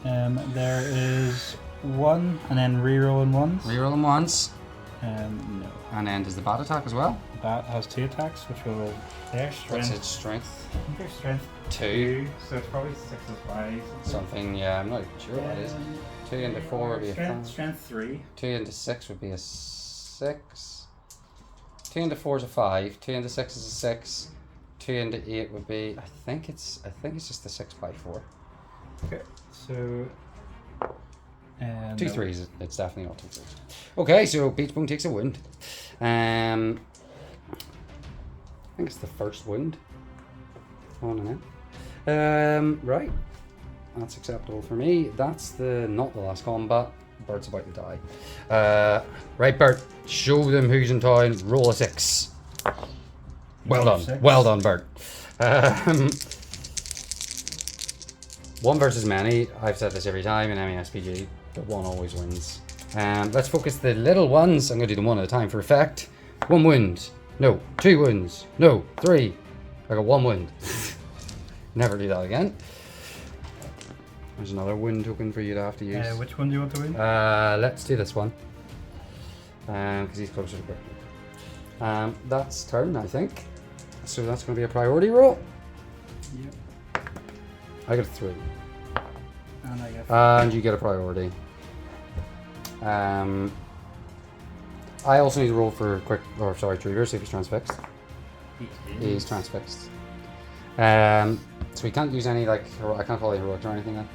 There is 1 and then rerolling 1s. Reroll him once. No. And then does the bat attack as well? That has 2 attacks, which will. Their What's strength. its strength? I think their strength 2. So it's probably 6s 5. Something, yeah, I'm not sure what it is. 2 into 4 would be a 5. Strength 3. 2 into 6 would be a 6. 2 into 4 is a 5. 2 into 6 is a 6. 2 into 8 would be. I think it's just a 6 by 4. Okay. So. 2 3s. It's definitely not 2 3s. Okay, so Beach Bone takes a wound. I think it's the first wound. On and in. Right. That's acceptable for me. That's not the last combat. Bert's about to die. Right, Bert. Show them who's in town. Roll a 6. Well done. 6. Well done, Bert. 1 versus many. I've said this every time in MESPG. The 1 always wins. Let's focus the little ones. I'm going to do them 1 at a time for effect. 1 wound. No. 2 wounds. No. 3. I got 1 wound. Never do that again. There's another wound token for you to have to use. Which one do you want to win? Let's do this one. Because he's closer to Bert. That's turn, I think. So that's going to be a priority roll. Yep. I got a 3. And I get. And you get a priority. I also need to roll for Treebeard, see if he's transfixed. He's transfixed. So he can't use any, like, I can't call it heroic or anything then.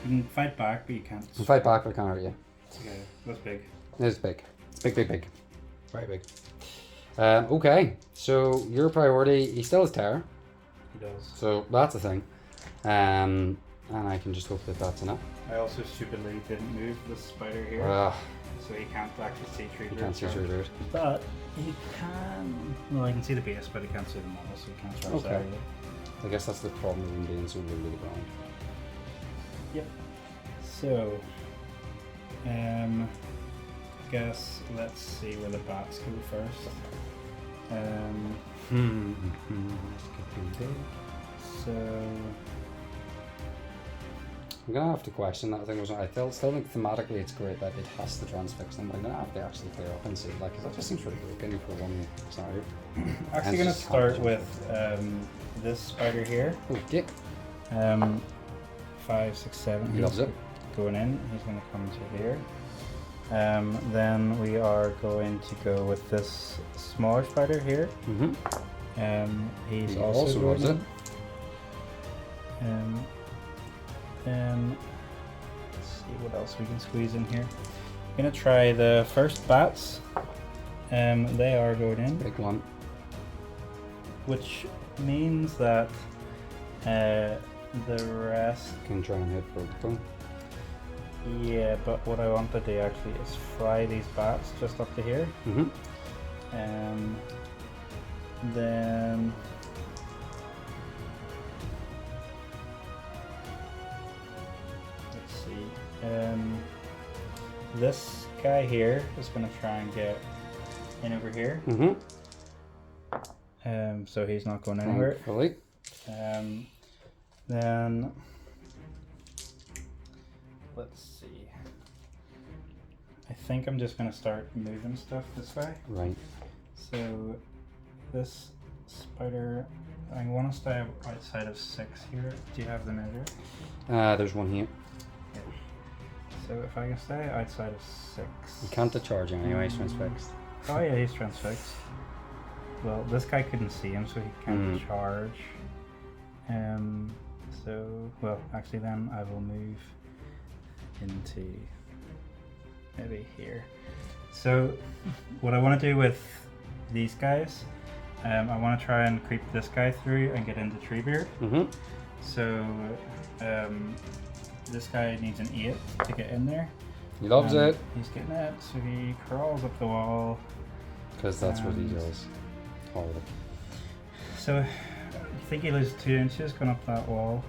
You can fight back, but you can't. You can fight back, but I can't hurt you. Okay, that's big. It's big. It's big, big, big. Very big. Okay, so your priority, he still has terror. He does. So that's the thing. And I can just hope that that's enough. I also stupidly didn't move the spider here, so he can't actually see Treebeard. You can't see Treebeard. But he can. Well, I can see the base, but he can't see the model, so he can't charge that either. I guess that's the problem with him being so really blind. Yep. So, guess let's see where the bats go first. So I'm gonna have to question that. I still think thematically it's great that it has to transfix them. I'm gonna have to actually clear up and see, like, because that just seems pretty broken for one scenario. actually gonna start with this spider here. Okay. 5, 6, 7. He loves it. Going in. He's gonna come to here. Then we are going to go with this smaller spider here. He's He also loves it. Then let's see what else we can squeeze in here. I'm gonna try the first bats. They are going in, Big one. which means that the rest. Can try and hit both of them. Yeah, but what I want to do actually is fry these bats just up to here. Then let's see. This guy here is going to try and get in over here. So he's not going anywhere. Thankfully. Then let's see. I think I'm just going to start moving stuff this way. Right. So this spider, I want to stay outside of 6 here. Do you have the measure? There's one here. Yeah. So if I can stay outside of 6. You can't discharge him anyway, he's transfixed. Oh yeah, he's transfixed. well, this guy couldn't see him, so he can't charge. So, well, actually then I will move into maybe here. So what I want to do with these guys, I want to try and creep this guy through and get into Treebeard. So this guy needs an 8 to get in there. He loves it. He's getting it, so he crawls up the wall. Because that's what he does. Horrible. So I think he loses 2 inches going up that wall.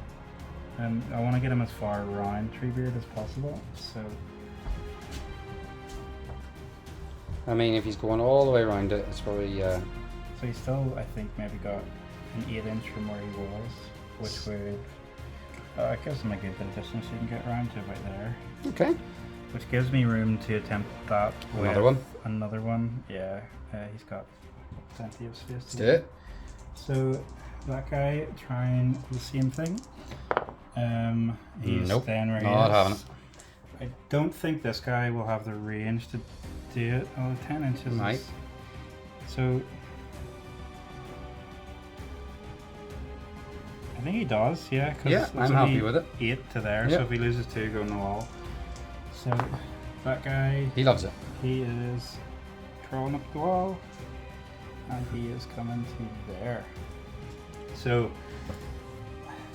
And I want to get him as far around Treebeard as possible. So I mean, if he's going all the way around it, it's probably... So he's still, I think, maybe got an 8 inch from where he was, which would... it gives him a good bit of distance so you can get around to about there. Okay. Which gives me room to attempt that with another one. Yeah, he's got plenty of space. Let's do it. So that guy trying the same thing. He's staying where he is. Having it. I don't think this guy will have the range to do it. Oh, 10 inches. Right. So I think he does, yeah. Yeah, I'm happy with it. 8 to there, so if he loses 2, go on the wall. So that guy, he loves it. He is crawling up the wall, and he is coming to there. So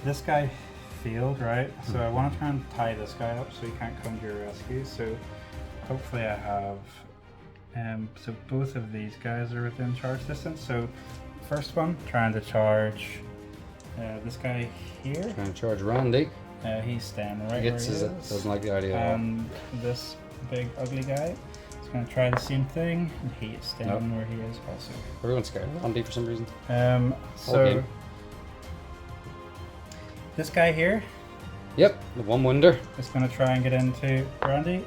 this guy failed, right? So I want to try and tie this guy up so he can't come to your rescue. So hopefully I have. So both of these guys are within charge distance. So first one, trying to charge this guy here. Trying to charge Randy. He's standing right Gets where he it. is. Doesn't like the idea at all. And this big ugly guy is going to try the same thing, and he is standing where he is also. Everyone's scared of Randy for some reason. So this guy here. Yep, the one wonder. Is going to try and get into Randy.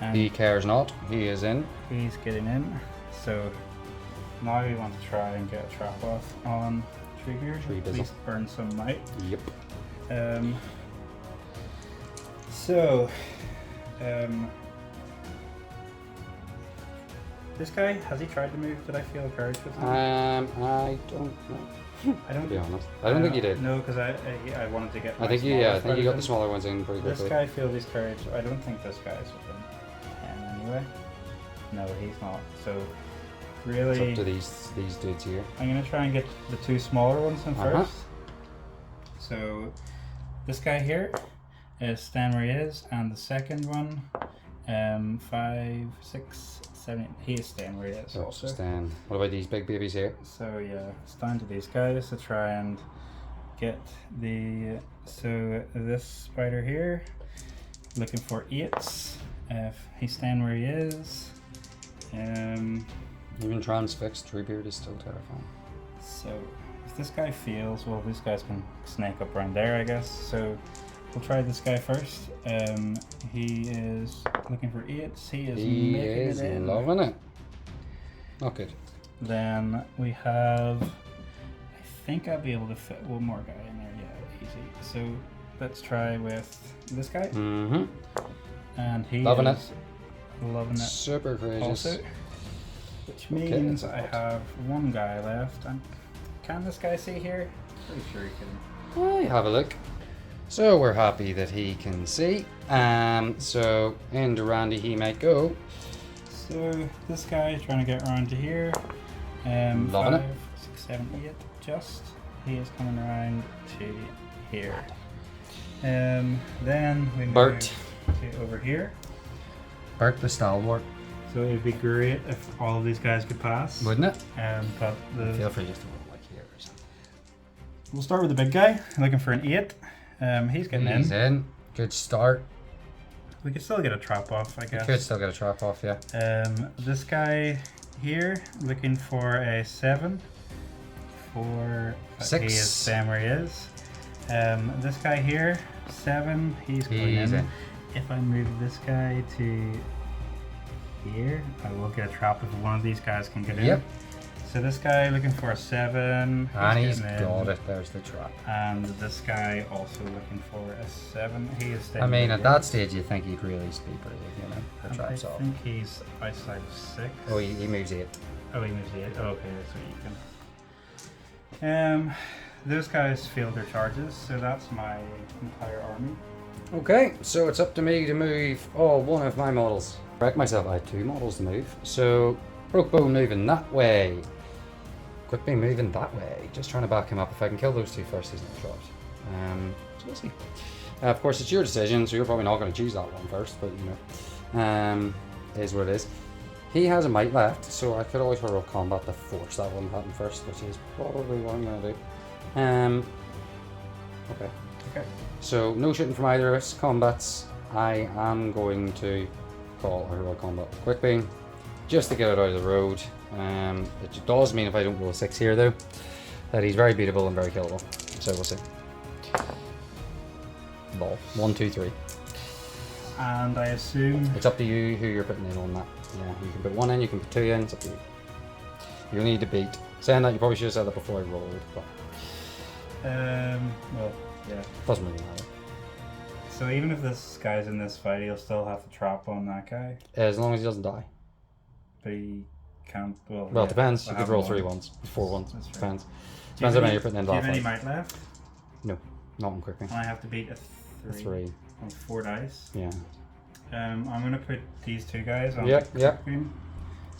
And he cares not. He is in. He's getting in. So now we want to try and get a trap off on Treebeard. At least burn some might. Yep. This guy, has he tried to move? Did I feel courage with him? I don't know. I don't. To be honest, I don't think you did. No, because I wanted to get. I think you. Yeah, I think you got the smaller ones in pretty quickly. This guy feels his courage. I don't think this guy's within 10 anyway. No, he's not. So really, it's up to these dudes here. I'm gonna try and get the 2 smaller ones in first. So this guy here is staying where he is, and the second one, 5, 6, 7, he is staying where he is also. Stan. What about these big babies here? So yeah, it's down to these guys to try and get the, so this spider here, looking for 8s, he's staying where he is. Even transfixed Treebeard is still terrifying. So if this guy fails, well, these guys can snake up around there, I guess. So we'll try this guy first. He is looking for 8s. He is making it in. Loving it. Not good. Then we have, I think I'll be able to fit one more guy in there. Yeah, easy. So let's try with this guy. And he loving is loving it. Super courageous. Also, which means I have one guy left. And can this guy see here? Pretty sure he can. Well, have a look. So we're happy that he can see. So into Randy he might go. So this guy is trying to get around to here. Loving 5, it. 6, 7, 8. Just he is coming around to here. Then we move Bert to over here. Bert the stalwart. So it'd be great if all of these guys could pass. Wouldn't it? But feel free just to roll like here or something. We'll start with the big guy, looking for an 8. He's getting in. He's in. Good start. We could still get a trap off, I guess. We could still get a trap off, yeah. This guy here, looking for a 7. For 6. He is staying where he is. This guy here, 7. He's going in. If I move this guy to here, I will get a trap if one of these guys can get in. Yep. So this guy looking for a 7. And he's got it. There's the trap. And this guy also looking for a 7. He is staying. I mean, at that stage, you think he'd really speed brave, you know? The and trap's I off. think he's outside of 6. Oh, he moves 8. Oh, he moves the 8. Oh, okay, so you can. Those guys failed their charges, so that's my entire army. Okay, so it's up to me to move one of my models. Correct myself, I had 2 models to move. So, Brookbone moving that way. Quickly moving that way. Just trying to back him up. If I can kill those 2 first, he's not shot. So we'll see. Of course, it's your decision, so you're probably not going to choose that one first, but you know, it is what it is. He has a might left, so I could always hurl combat to force that one to happen first, which is probably what I'm going to do. Okay. Okay. So, no shooting from either of us. Combats. I am going to call a hero combat quick beam, just to get it out of the road. It does mean if I don't roll a 6 here, though, that he's very beatable and very killable. So, we'll see. Ball. 1, 2, 3. And I assume... It's up to you who you're putting in on that. Yeah, you can put 1 in, you can put 2 in, it's up to you. You'll need to beat. Saying that, you probably should have said that before I rolled, but... well, yeah. Doesn't really matter. So even if this guy's in this fight, he'll still have to trap on that guy? As long as he doesn't die. But he can't... Well, Well, yeah, it depends. You I could have roll one. 3 ones, 4 ones. That's right. Depends. Do you Depends how have many you're putting in Do you have that any fight. might left? No, not on quickly. And I have to beat a 3. 3. On 4 dice. Yeah. I'm going to put these 2 guys on Yep, the yep. green.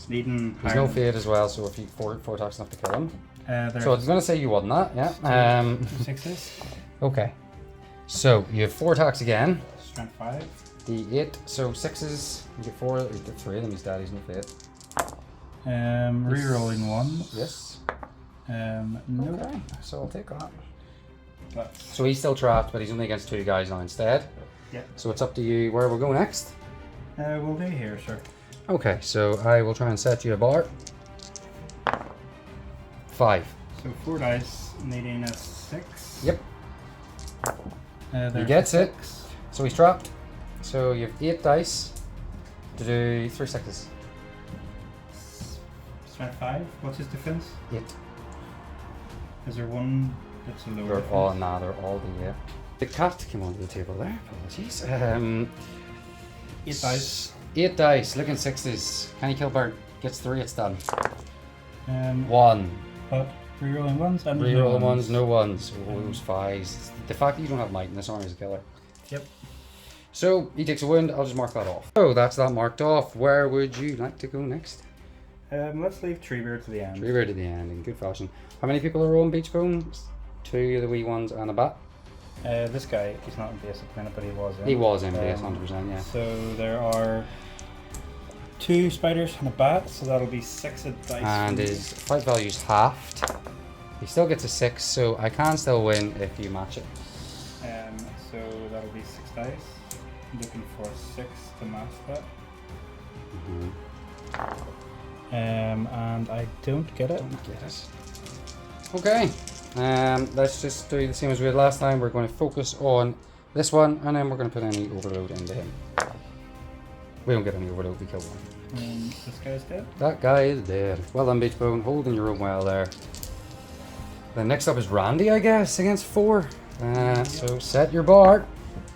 Needing There's no fade as well, so if you 4 attacks enough to kill him. There's So I was going to say you won that, yeah. 6s. Okay. So you have 4 attacks again. Strength 5. The 8, so 6s. You get 4, you get 3 of them. He's dead, he's no fade. Rerolling 1. Yes. No. Okay, so I'll take that. That's, So he's still trapped, but he's only against 2 guys now instead. Yep. So it's up to you where we'll go next. we'll do here, sure. Okay, so I will try and set you a bar. 5. So 4 dice, needing a 6. Yep. He gets it. So he's trapped. So you have 8 dice to do 3 6s. Strength 5. What's his defense? 8. Is there one that's a lower They're defense? all, nah, they're all the The cat came onto the table there, apologies. 8 dice. 8 dice, looking 6s. Can he kill Bird? Gets 3, it's done. 1. 1. But rerolling 1s and Reroll no ones, no ones. Oh, those 5s. The fact that you don't have might in this army is a killer. Yep. So he takes a wound, I'll just mark that off. So that's that marked off. Where would you like to go next? Let's leave Treebeard to the end. Treebeard to the end in good fashion. How many people are on Beachbone? 2 of the wee ones and a bat. This guy, he's not in basic minute, but he was in. He was in base, 100%, yeah. So there are 2 spiders and a bat, so that'll be 6 of dice. And his fight value's halved. He still gets a 6, so I can still win if you match it. So that'll be 6 dice. Looking for 6 to match that. And I don't get it. Don't get it. Okay. Let's just do the same as we did last time. We're going to focus on this one, and then we're going to put any overload into him. We don't get any overload, we kill one. This guy's dead. That guy is dead. Well done, Beachbone, holding your own well there. Then next up is Randy, I guess, against 4. So set your bar.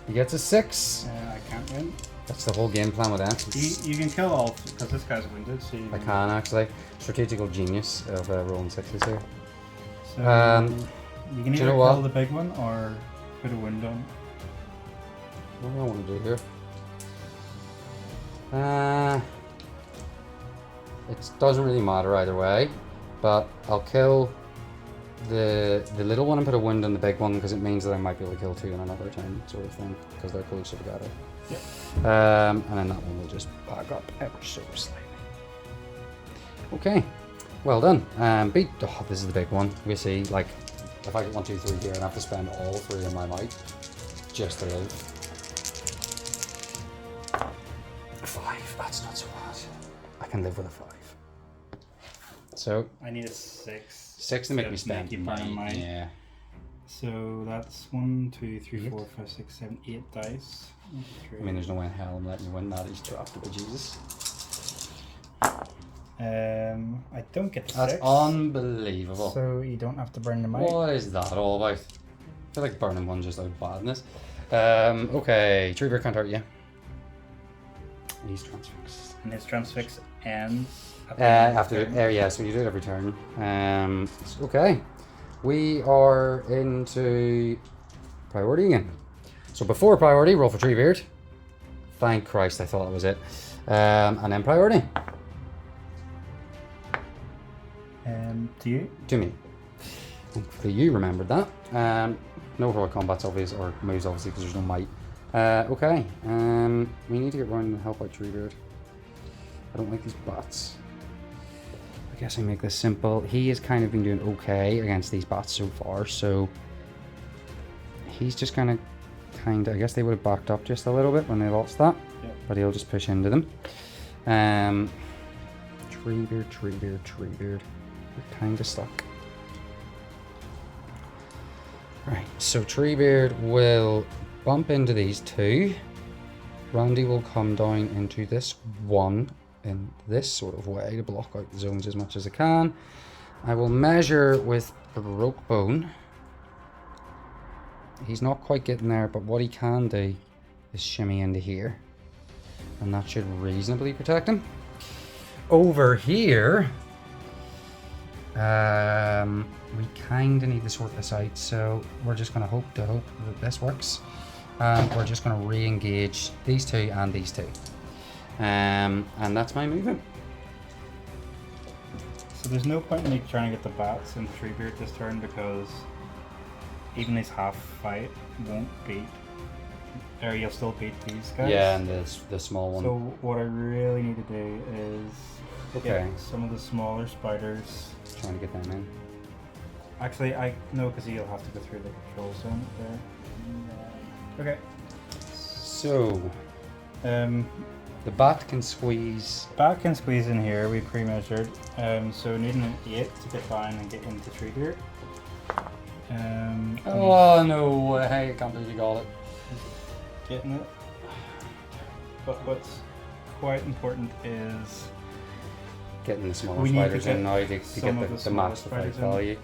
He gets a 6. I can't win. That's the whole game plan with Ents. You can kill all, because this guy's wounded, so you I can actually. Strategical genius of rolling 6s here. So you can do you either know kill what? the big one or put a wound on. What do I want to do here? It doesn't really matter either way, but I'll kill the little one and put a wound on the big one because it means that I might be able to kill 2 in another turn, sort of thing, because they're closer together. Yep. And then that one will just back up ever so slightly. Okay, well done. This is the big one. We see, like, if I get 1, 2, 3 here and I have to spend all 3 of my might just to live. 5, that's not so bad. I can live with a 5. So I need a 6. 6 to make me spend you burn might, mine. yeah. So that's 1, 2, 3, 8. 4, 5, 6, 7, 8 dice. I mean, there's no way in hell I'm letting you win that. He's trapped, but Jesus. I don't get 6. That's unbelievable. So you don't have to burn the might. What is that all about? I feel like burning one just out of badness. Okay, Treebeard can't hurt you. He's transfixed. And his transfix ends at the end of the turn. Yeah, so you do it every turn. Okay. We are into priority again. So before priority, roll for Treebeard. Thank Christ, I thought that was it. And then priority. To you? To me. Hopefully you remembered that. No heroic combats obvious or moves obviously because there's no might. Okay. We need to get round and help out Treebeard. I don't like these bots. I guess I make this simple. He has kind of been doing okay against these bots so far, so he's just gonna I guess they would have backed up just a little bit when they lost that, Yep. but he'll just push into them. Treebeard. We're kind of stuck. Right, so Treebeard will bump into these two. Randy will come down into this one in this sort of way to block out the zones as much as I can. I will measure with Broke Bone. He's not quite getting there, but what he can do is shimmy into here. And that should reasonably protect him. Over here, we kind of need to sort this out, so we're just going to hope that this works. We're just going to re-engage these two and these two. And that's my movement. So there's no point in me trying to get the bats in Treebeard this turn because even these half fight won't beat, or you'll still beat these guys. Yeah, and the small one. So what I really need to do is get some of the smaller spiders. Trying to get them in. Actually, I know because you'll have to go through the control zone there. Okay. So, the bat can squeeze. Bat can squeeze in here. We pre-measured. So needing an 8 to get down and get into Treebeard. Oh no way! I can't believe you got it. Getting it. But what's quite important is getting the smaller spiders in now to get the max fight value.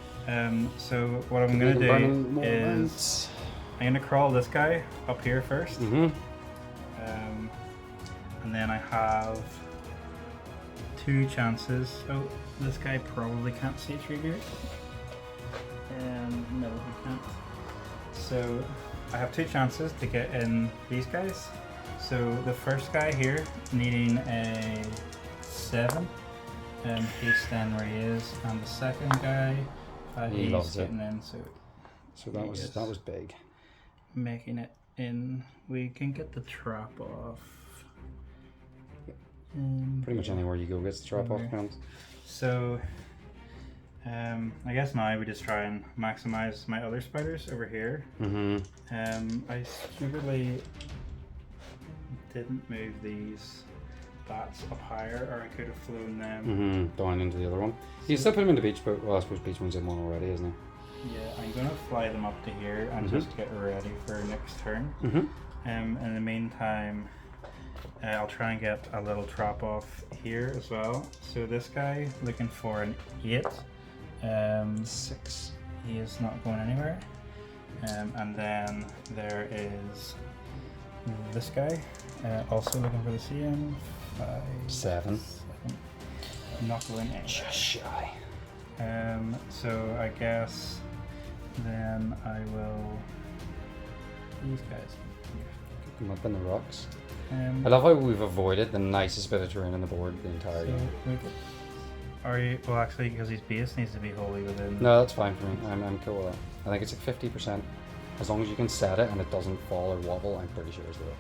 So what I'm going to do is I'm going to crawl this guy up here first. And then I have 2 chances. Oh, this guy probably can't see Treebeard. No, he can't. So I have 2 chances to get in these guys. So the first guy here needing a 7. He's staying where he is, and the second guy, he loves getting it. in. So that was big. Making it in. We can get the trap off. Pretty much anywhere you go gets the trap off. So I guess now we just try and maximize my other spiders over here. I stupidly didn't move these bats up higher, or I could have flown them down into the other one. You still put them in the beach, but well, I suppose beach one's in one already, isn't it? Yeah, I'm gonna fly them up to here and just get ready for next turn. In the meantime, I'll try and get a little trap off here as well. So this guy looking for an 8. 6. He is not going anywhere. And then there is this guy, also looking for the CM. 7. Not going anywhere. Just shy. So I guess then I will. These guys. Come up in the rocks. I love how we've avoided the nicest bit of terrain on the board the entire game. Are you? Well, actually, because his base needs to be wholly within. No, that's fine for me. I'm cool with that. I think it's like 50%. As long as you can set it and it doesn't fall or wobble, I'm pretty sure it's the way.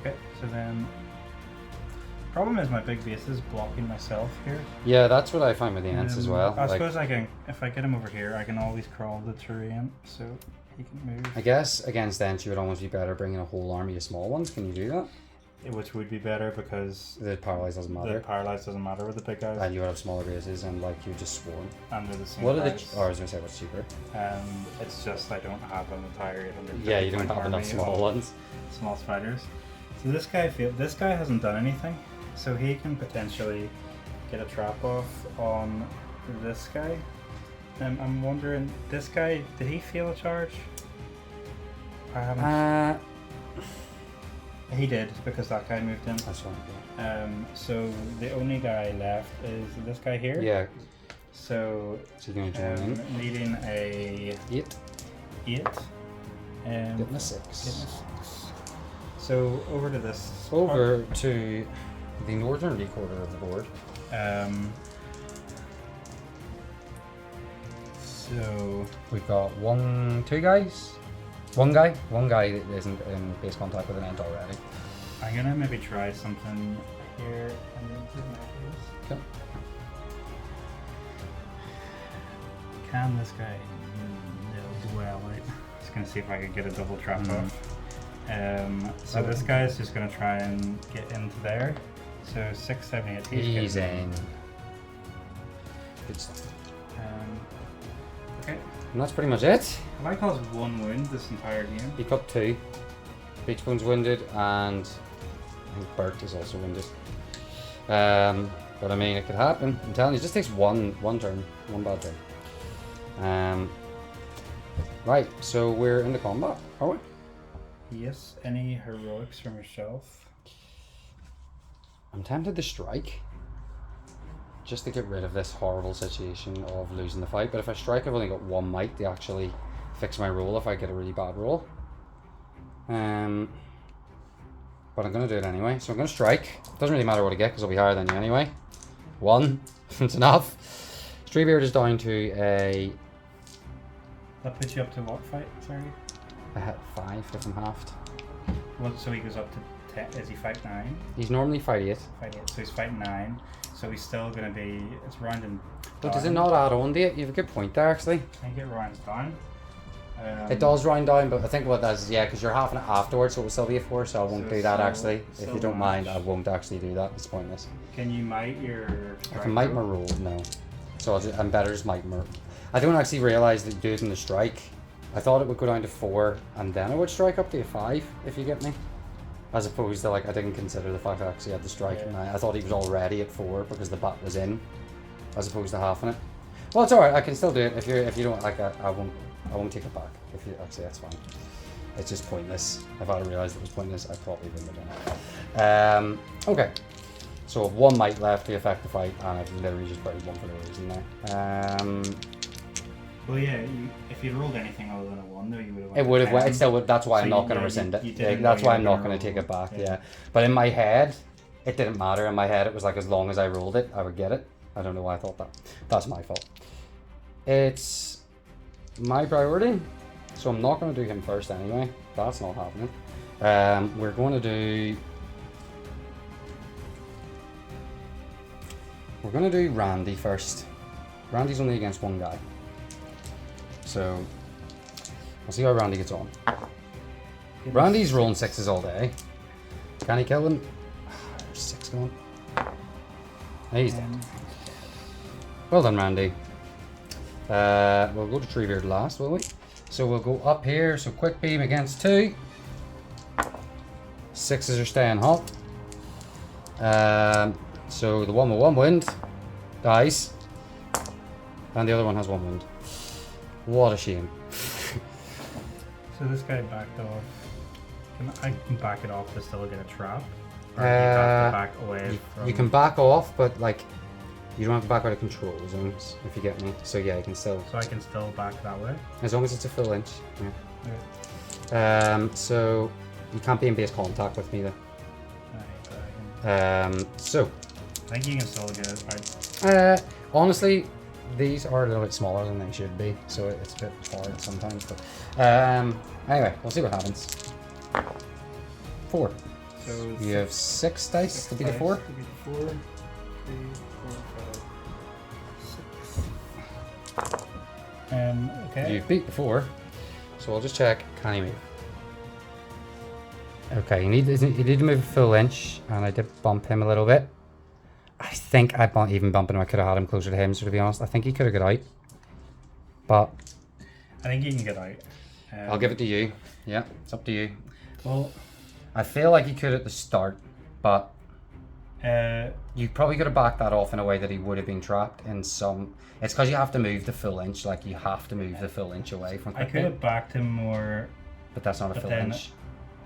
Okay, so then. Problem is my big base is blocking myself here. Yeah, that's what I find with the Ents as well. I suppose I can, if I get him over here, I can always crawl the terrain, so he can move. I guess against Ents you would almost be better bringing a whole army of small ones. Can you do that? Which would be better because the paralyze doesn't matter. The paralyze doesn't matter with the big guys. And you would have smaller bases and like you just swarm. And they're the same What price. are the? Oh, I was gonna say what's cheaper. It's just I don't have an entire 800. Yeah, you don't have enough small ones. Small spiders. So this guy hasn't done anything, so he can potentially get a trap off on this guy. I'm wondering, this guy, did he feel a charge? I haven't. He did, because that guy moved in. That's fine. So the only guy left is this guy here. Yeah. So you're going to join in. Needing a 8. 8. Getting a 6. Getting a 6. So over to this. Over to the northern quarter of the board. So we've got 2 guys. One guy that isn't in base contact with an Ent already. I'm gonna maybe try something here and then take my Okay. Can this guy dwell out? Just gonna see if I could get a double trap off. So this guy is just gonna try and get into there. So 6, 7, 8. He's in. Good stuff. Okay. And that's pretty much it. Have I caused 1 wound this entire game? He got 2. Beachbone's wounded, and I think Bert is also wounded. But I mean, it could happen. I'm telling you, it just takes one turn, one bad turn. Right, so we're in the combat, are we? Yes. Any heroics from yourself? I'm tempted to strike, just to get rid of this horrible situation of losing the fight. But if I strike, I've only got 1 might to actually fix my roll if I get a really bad roll. But I'm going to do it anyway. So I'm going to strike. Doesn't really matter what I get because I'll be higher than you anyway. 1. It's enough. Treebeard is down to a... That puts you up to what fight? Sorry? I hit 5 if I'm halved. Well, so he goes up to 10. Is he fight 9? He's normally fight 8. Fight 8. So he's fight 9. So he's still going to be... It's rounding But down. does it not add on to it? You have a good point there, actually. Can you get rounds down? It does round down, but I think what it does is, yeah, because you're halving it afterwards, so it will still be a 4, so I won't do that actually. If you don't mind, I won't actually do that. It's pointless. Can you might your... I can might my roll, no. So I'm better just might my... I don't actually realise that you do it in the strike. I thought it would go down to 4, and then it would strike up to a 5, if you get me. As opposed to, like, I didn't consider the fact I actually had the strike, and I thought he was already at 4 because the bat was in, as opposed to halving it. Well, it's alright, I can still do it. If you don't like it, I won't take it back. If you actually, that's fine. It's just pointless. If I realised it was pointless, I probably wouldn't have done it. Okay. So 1 might left to affect the fight, and I've literally just buried 1 for no reason there. Well, yeah, if you'd rolled anything other than a 1, though, you would have. It would have. It still would. That's why So I'm not going to rescind you it. didn't That's know why you I'm were not gonna going to take roll. it back. Yeah. Yeah. But in my head, it didn't matter. In my head, it was like as long as I rolled it, I would get it. I don't know why I thought that. That's my fault. It's my priority, so I'm not going to do him first anyway. That's not happening. We're going to do. We're going to do Randy first. Randy's only against 1 guy. So, we'll see how Randy gets on. Randy's rolling 6s all day. Can he kill him? There's 6 going. He's dead. Well done, Randy. We'll go to Treebeard last, will we? So we'll go up here. So quick beam against 2. 6s are staying hot. So the one with 1 wound dies. And the other one has 1 wound. What a shame. So this guy backed off. I can back it off to still get a trap? Or do you have to back away from... You can back off, but like you don't have to back out of control zones, if you get me. So yeah, you can still... So I can still back that way? As long as it's a full inch. Yeah. Okay. So you can't be in base contact with me though. So... I think you can still get it, right? Honestly, these are a little bit smaller than they should be, so it's a bit hard sometimes. But anyway, we'll see what happens. 4. So You have 6 dice to be the 4. To be the 4, 3, 4, 5, 6. Okay. You've beat the 4, so I'll just check. Can he move? Okay, you need to move a full inch, and I did bump him a little bit. I think I even bumping him. I could have had him closer to him, so to be honest, I think he could have got out. But I think you can get out. I'll give it to you. Yeah, it's up to you. Well, I feel like he could at the start, but you probably could have backed that off in a way that he would have been trapped in some... It's because you have to move the full inch, like you have to move the full inch away from I could have backed him more... But that's not a full inch.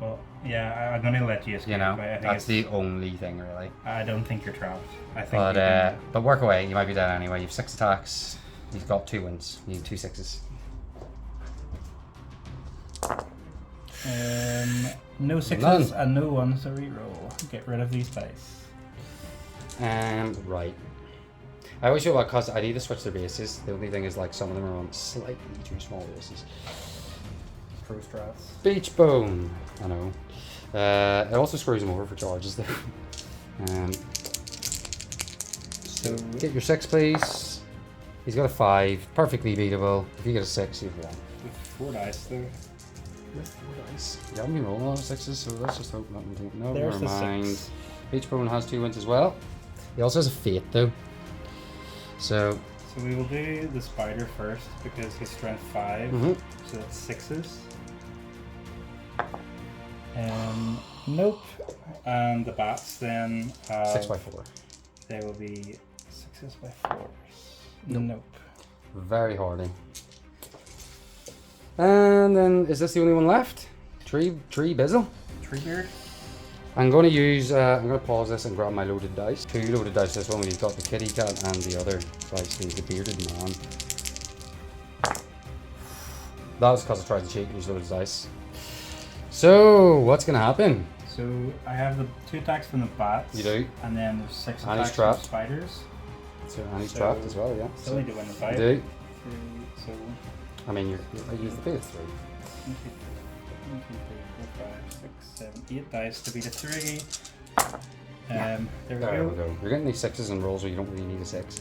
Well, yeah, I'm gonna let you escape. You know, I think that's the only thing really. I don't think you're trapped. I think. But work away. You might be dead anyway. You've 6 attacks. You've got 2 wins. You need 2 6s. No 6s and no 1s to reroll. Get rid of these dice. Right. I always feel like because I need to switch their bases. The only thing is like some of them are on slightly too small bases. Pro strats. Beach bone. I know. It also screws them over for charges though. So get your 6, please. He's got a 5, perfectly beatable. If you get a 6, you've won. With 4 dice though. With 4 dice. You haven't been rolling a lot of 6s, so let's just hope nothing. No, There's never the mind. 6. Beach bone has 2 wins as well. He also has a fate though. So we will do the spider first because he's strength 5, so that's 6s. Nope. And the bats then have 6 by 4. They will be 6s by 4s. Nope. Very hardy. And then is this the only one left? Treebeard. Treebeard. I'm going to use, I'm going to pause this and grab my loaded dice. 2 loaded dice this one, we've got the kitty cat and the other dice, the bearded man. That was because I tried to cheat and use loaded dice. So, what's going to happen? So, I have the 2 attacks from the bats. You do? And then there's 6 And he's attacks from trapped. spiders. And he's trapped as well, yeah. Still need to win the fight. You do? So, I mean, you use the base 3. 1, 2, 3, 4, 5, 6, 7, 8 dice to beat a 3. There we go. You're getting these 6s and rolls where you don't really need a 6.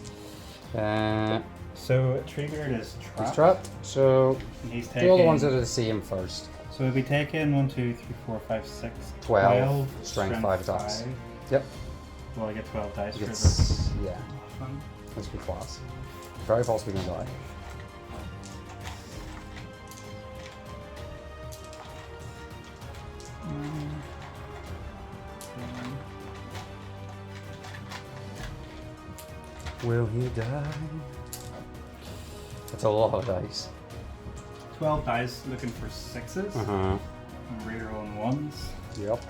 So Treebeard is trapped. He's trapped, so And he's do taking, all the ones that are the same first. So we'll be taking 1, 2, 3, 4, 5, 6, 12 strength 5 attacks. 5. Yep. Well, I get 12 dice for It's, yeah, the fun. that's good class. Very possibly gonna die. Will he die? That's a lot of dice. 12 dice looking for 6s. Uh-huh. And rerolling 1s. Yep.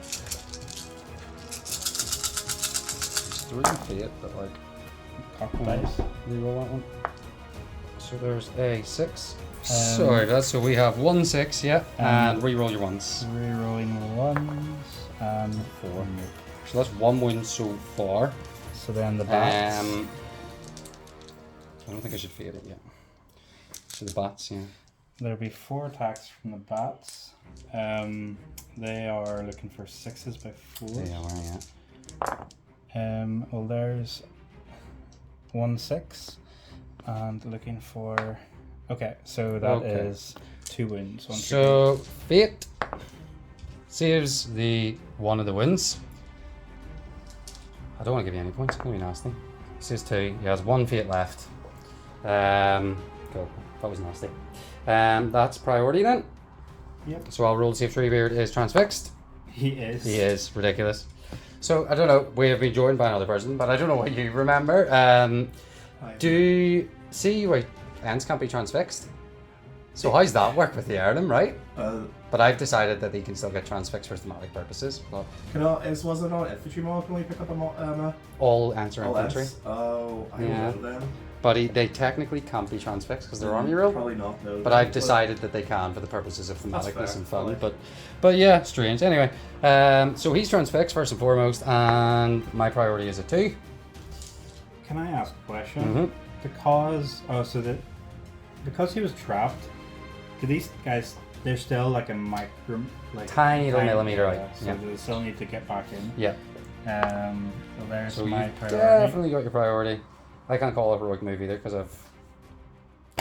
It's 3 fate, but like... Cock dice. Reroll that one. So there's a 6. Sorry, that's so we have 1 6, yeah, and reroll your 1s. Rerolling 1s and 4. So that's 1 win so far. So then the bats. I don't think I should fade it yet. So the bats, yeah. There'll be 4 attacks from the bats. They are looking for 6s by 4. They are, yeah. Well, there's 1 6 and looking for. Okay, so that is 2 wins. So fate saves the one of the wins. I don't want to give you any points. It's gonna be nasty. He says 2. He has 1 fate left. Cool. That was nasty. That's priority then. Yep. So I'll roll to see if Treebeard is transfixed. He is. He is. Ridiculous. So I don't know. We have been joined by another person, but I don't know what you remember. Do you see wait, Ents can't be transfixed? So how's that work with the Ireland, right? But I've decided that he can still get transfixed for thematic purposes. But Was it on infantry mod? Can we pick up a all Ents are all infantry. Ents? Oh, I Yeah. don't know then. But they technically can't be transfixed because they're army rule. Probably not, no. But I've decided that they can for the purposes of That's thematicness fair, and fun. probably. But yeah, strange. Anyway, so he's transfixed first and foremost, and my priority is a 2. Can I ask a question? Mm-hmm. Because he was trapped, do these guys, they're still like a micro, like Tiny little millimeter, right? so Yeah. they still need to get back in. Yeah. So there's So my you priority. definitely got your priority. I can't call it a heroic move either because I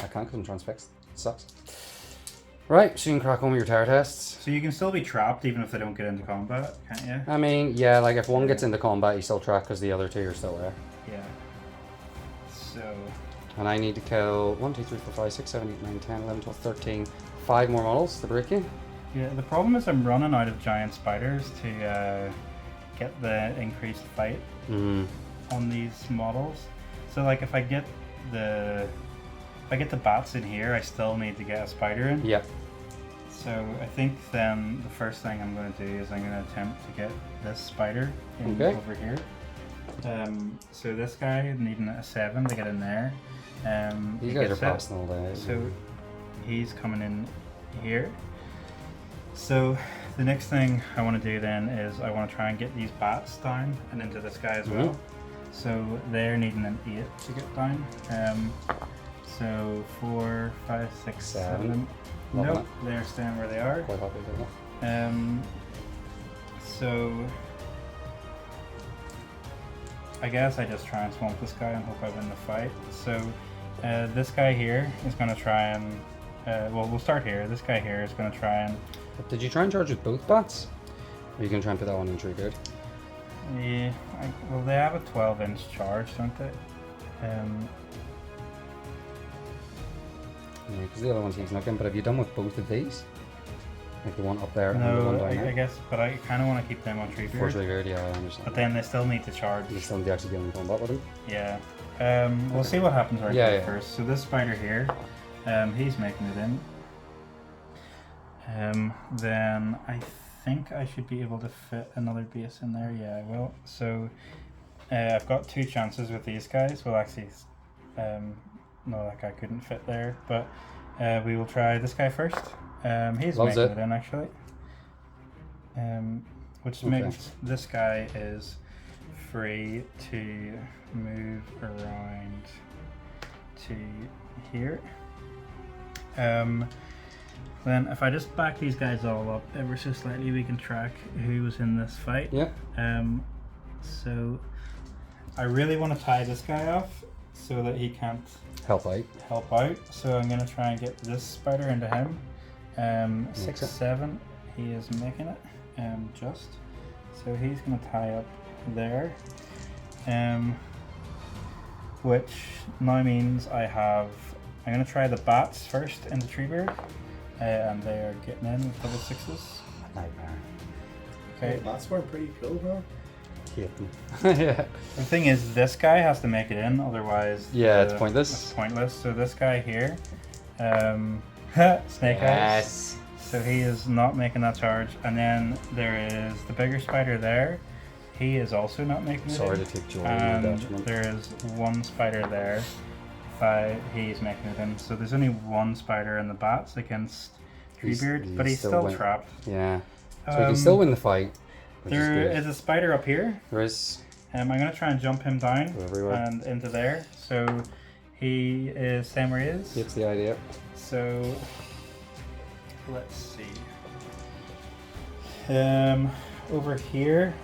can't because I'm transfixed. It sucks. Right, so you can crack on with your terror tests. So you can still be trapped even if they don't get into combat, can't you? I mean, yeah, like if one gets into combat, you still track because the other 2 are still there. Yeah. So And I need to kill 1, 2, 3, 4, 5, 6, 7, 8, 9, 10, 11, 12, 13, 5 more models to break you. yeah, the problem is I'm running out of giant spiders to get the increased fight on these models. So like if I get the bats in here, I still need to get a spider in. Yeah. So I think then the first thing I'm going to do is I'm going to attempt to get this spider in over here. So this guy needing a 7 to get in there. These guys are passing all day. So he's coming in here. So the next thing I want to do then is I want to try and get these bats down and into this guy as well. So they're needing an 8 to get down. So 4, 5, 6, 7. Nope, they're staying where they are. Quite happy with that. So I guess I just try and swamp this guy and hope I win the fight. So this guy here is going to try and well, we'll start here. This guy here is going to try and... Did you try and charge with both bats? Or are you going to try and put that one in Treebeard? Yeah, well, they have a 12-inch charge, don't they? Yeah, because the other one's he's knocking, but have you done with both of these? Like the one up there and the one down there? I guess, but I kind of want to keep them on Treebeard. For Treebeard, yeah, I understand. But then they still need to charge. You still need to actually be in combat with him? Yeah. We'll see what happens right here first. So this spider here, he's making it in. Then I think I should be able to fit another base in there. Yeah, I will. So I've got 2 chances with these guys. Well, actually, no, that guy couldn't fit there. But we will try this guy first. He's making it in actually. Which means this guy is free to move around to here. Then if I just back these guys all up ever so slightly, we can track who was in this fight. Yeah. So I really want to tie this guy off so that he can't help out. So I'm going to try and get this spider into him. 6, 7, he is making it. Just so he's going to tie up there. Which now means I'm going to try the bats first into Treebeard. And they are getting in with double 6s. Nightmare. Okay. Bats were pretty cool, bro. Yeah. The thing is, this guy has to make it in, otherwise... Yeah, it's pointless. It's pointless. So this guy here, Snake Eyes. So he is not making that charge. And then there is the bigger spider there. He is also not making it Sorry in. to take joy and in your detriment. there is one spider there. He's making it in. So there's only one spider in the bats against Treebeard, but he's still trapped. Yeah. So he can still win the fight. There is a spider up here. There is. I'm going to try and jump him down and into there. So he is staying where he is. That's the idea. So let's see. Over here,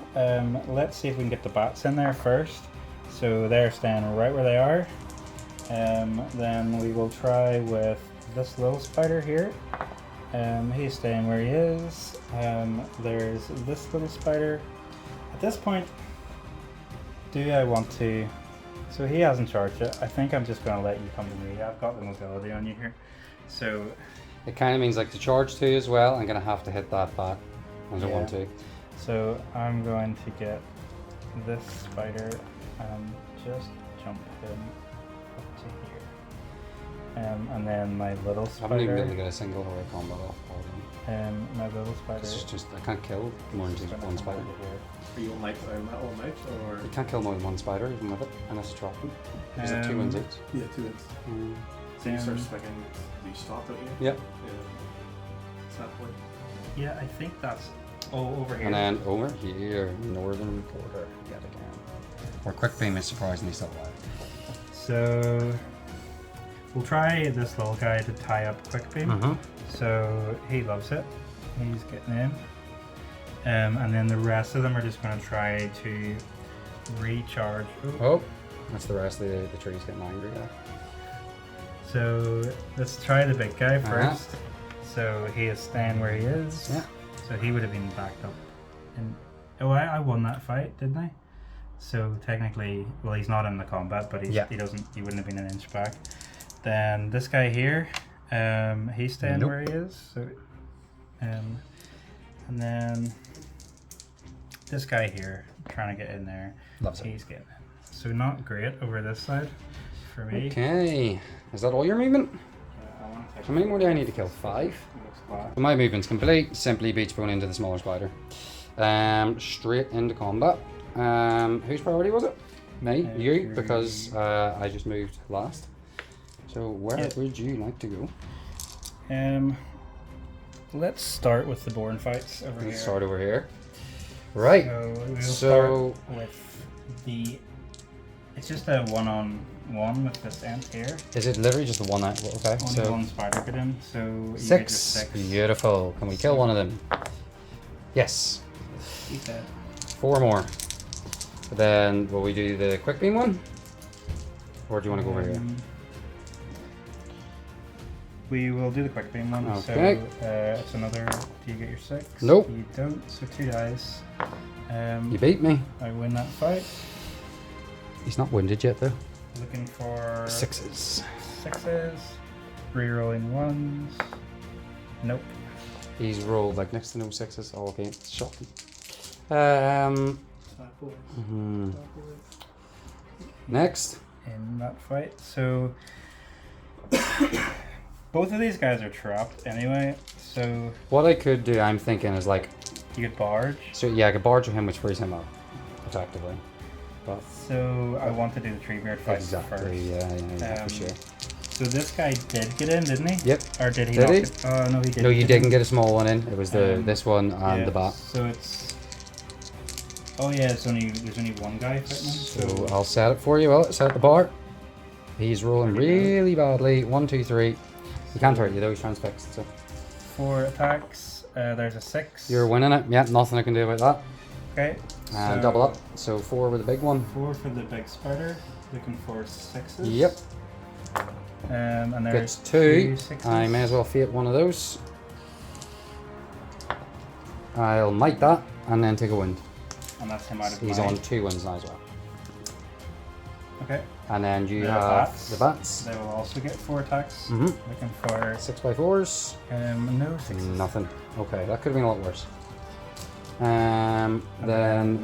let's see if we can get the bats in there first. So they're staying right where they are. Then we will try with this little spider here. He's staying where he is. There's this little spider. At this point, do I want to... So he hasn't charged it. I think I'm just going to let you come to me. I've got the mobility on you here. So... It kind of means like to charge 2 as well. I'm going to have to hit that bat. I don't want to. So I'm going to get this spider and just jump him up to here. And then my little spider... I haven't even been able to get a single horror combat off all of them. My little spider... It's just, I can't kill more than just one spider. Are you on all night, or...? You can't kill more than one spider even with it, unless you drop them. Is it 2 wins each? Yeah, 2 wins. So you start swinging, do you stop, don't you? Yep. Yeah. It's that point. Yeah, I think that's... Oh, over here. And then over here, northern border, yet again. Our quick beam is surprisingly still alive. So... We'll try this little guy to tie up quick beam. So he loves it. He's getting in. And then the rest of them are just going to try to recharge. Oh, that's the rest of the trees getting angry now. So let's try the big guy first. So he is staying where he is. Yeah. So he would have been backed up. And I won that fight, didn't I? So technically, well, he's not in the combat, but he wouldn't have been an inch back. Then this guy here, he's staying where he is. So, and then this guy here, trying to get in there. He's getting in. So not great over this side for me. Okay. Is that all your movement? I want to How many more do I need to kill? 5? black. My movement's complete. Simply beach bone into the smaller spider. Straight into combat. Whose priority was it? Me? You? Because I just moved last. So where would you like to go? Let's start with the born fights over here. Let's start over here. Right. So we'll start with the. It's just a one-on-one with this Ent here. Is it literally just the one? Okay. Only one spider get in, so you Six. get your 6. Beautiful. Can we kill one of them? Yes. Keep that. 4 more. But then, will we do the quick beam one? Or do you want to go over here? We will do the quick beam one. Okay. So it's another. Do you get your 6? Nope. You don't. So 2 dice. You beat me. I win that fight. He's not wounded yet, though. Looking for 6s. 6s. Rerolling 1s. Nope. He's rolled like next to no 6s. Oh, okay. It's shocking. Next. In that fight. So both of these guys are trapped anyway. So What I could do, I'm thinking, is like. you could barge. So yeah, I could barge with him, which frees him up, effectively. But So I want to do the Treebeard fight exactly. first. Yeah, for sure. So this guy did get in, didn't he? Yep. Or did he? Did not he? Get, oh no, he didn't. No, you get didn't in. get a small one in. It was the this one and Yeah, the bat. So it's. Oh yeah, there's only one guy fighting him. So I'll set it for you. Well, set the bar. He's rolling really badly. 1, 2, 3. He can't hurt you though. He's transfixed. So 4 attacks. There's a 6. you're winning it. Yeah, nothing I can do about that. Okay. And so double up. So 4 with the big one. 4 for the big spider. Looking for 6s. Yep. And there's Gets 2. 6s. I may as well fate one of those. I'll might that and then take a wind. And that's him out of He's mine. on 2 wins now as well. Okay. And then you The have bats. the bats. They will also get 4 attacks. Mm-hmm. Looking for 6x4s. no 6s. Nothing. Okay, that could have been a lot worse. Then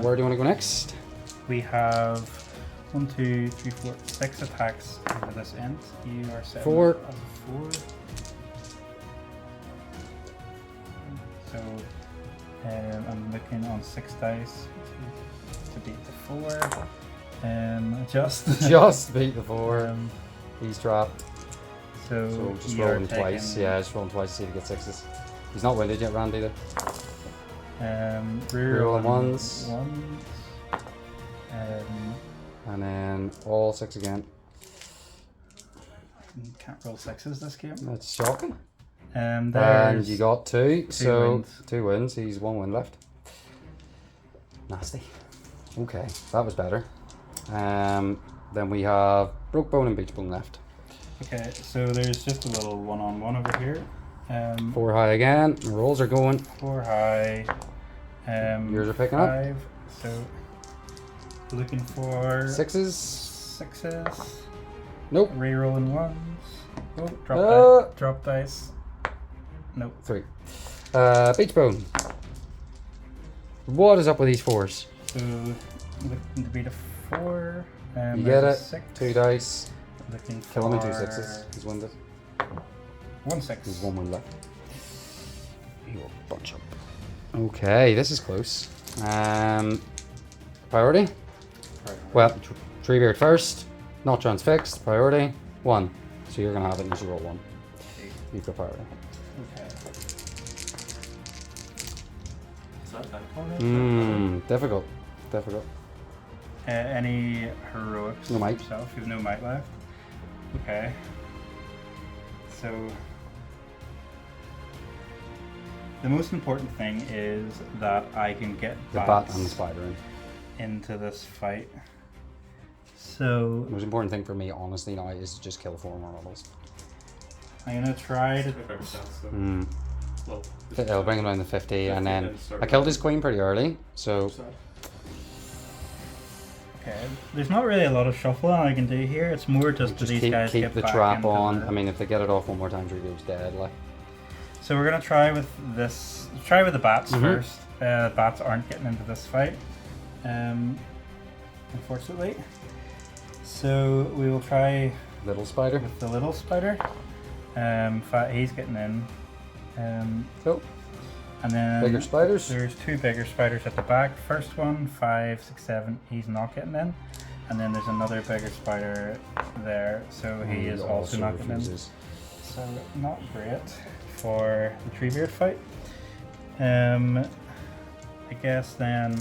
where do you want to go next? We have 1, 2, 3, 4, 6 attacks into this end. You are set 4. as a 4. So I'm looking on 6 dice to beat the 4. Just beat the 4. Um, He's trapped. So just you are rolling twice. taking, Yeah, just rolling twice to see if he gets 6s. He's not winded yet, Randy, though. Reroll ones. Um, And then all 6 again. can't roll 6s this game. That's shocking. There's And you got 2. So wins. 2 wins. He's 1 win left. Nasty. Okay, that was better. Then we have broke bone and beach bone left. Okay, so there's just a little one-on-one over here. 4 high again. The rolls are going. 4 high. Yours are picking up. 5. So looking for 6s. 6s. Nope. Rerolling 1s. Oh, drop dice. Nope. 3. Beach bone. What is up with these 4s? So looking to beat a 4. You get it. 6. 2 dice. Looking for Kill him in 2 6s. He's winded. 1 6. There's 1 win left. You will bunch up. Okay, this is close. Priority? Well, Treebeard first. Not transfixed. Priority 1. So you're gonna have it and you should roll 1. You've got priority. Okay. Is that Difficult. Difficult. Any heroics? No might. Yourself? You have no might left. Okay. So the most important thing is that I can get The bat bats and the spider in. into this fight. So The most important thing for me, honestly, now is to just kill 4 more models. I'm gonna try to. 55%. Well, I'll bring him down to 50, and then start I killed his queen pretty early, so Okay. There's not really a lot of shuffling I can do here. It's more just to just these keep, guys keep get the back trap into on. the- I mean, if they get it off one more time, Treebeard's dead. Like, So we're gonna try with this. Try with the bats Mhm. first. Bats aren't getting into this fight, unfortunately. So we will try little spider. with the little spider. He's getting in. Cool. And then Bigger spiders. there's 2 bigger spiders at the back. First one, 5, 6, 7, he's not getting in. And then there's another bigger spider there, so he is also not getting in. So not great for the Treebeard fight. I guess then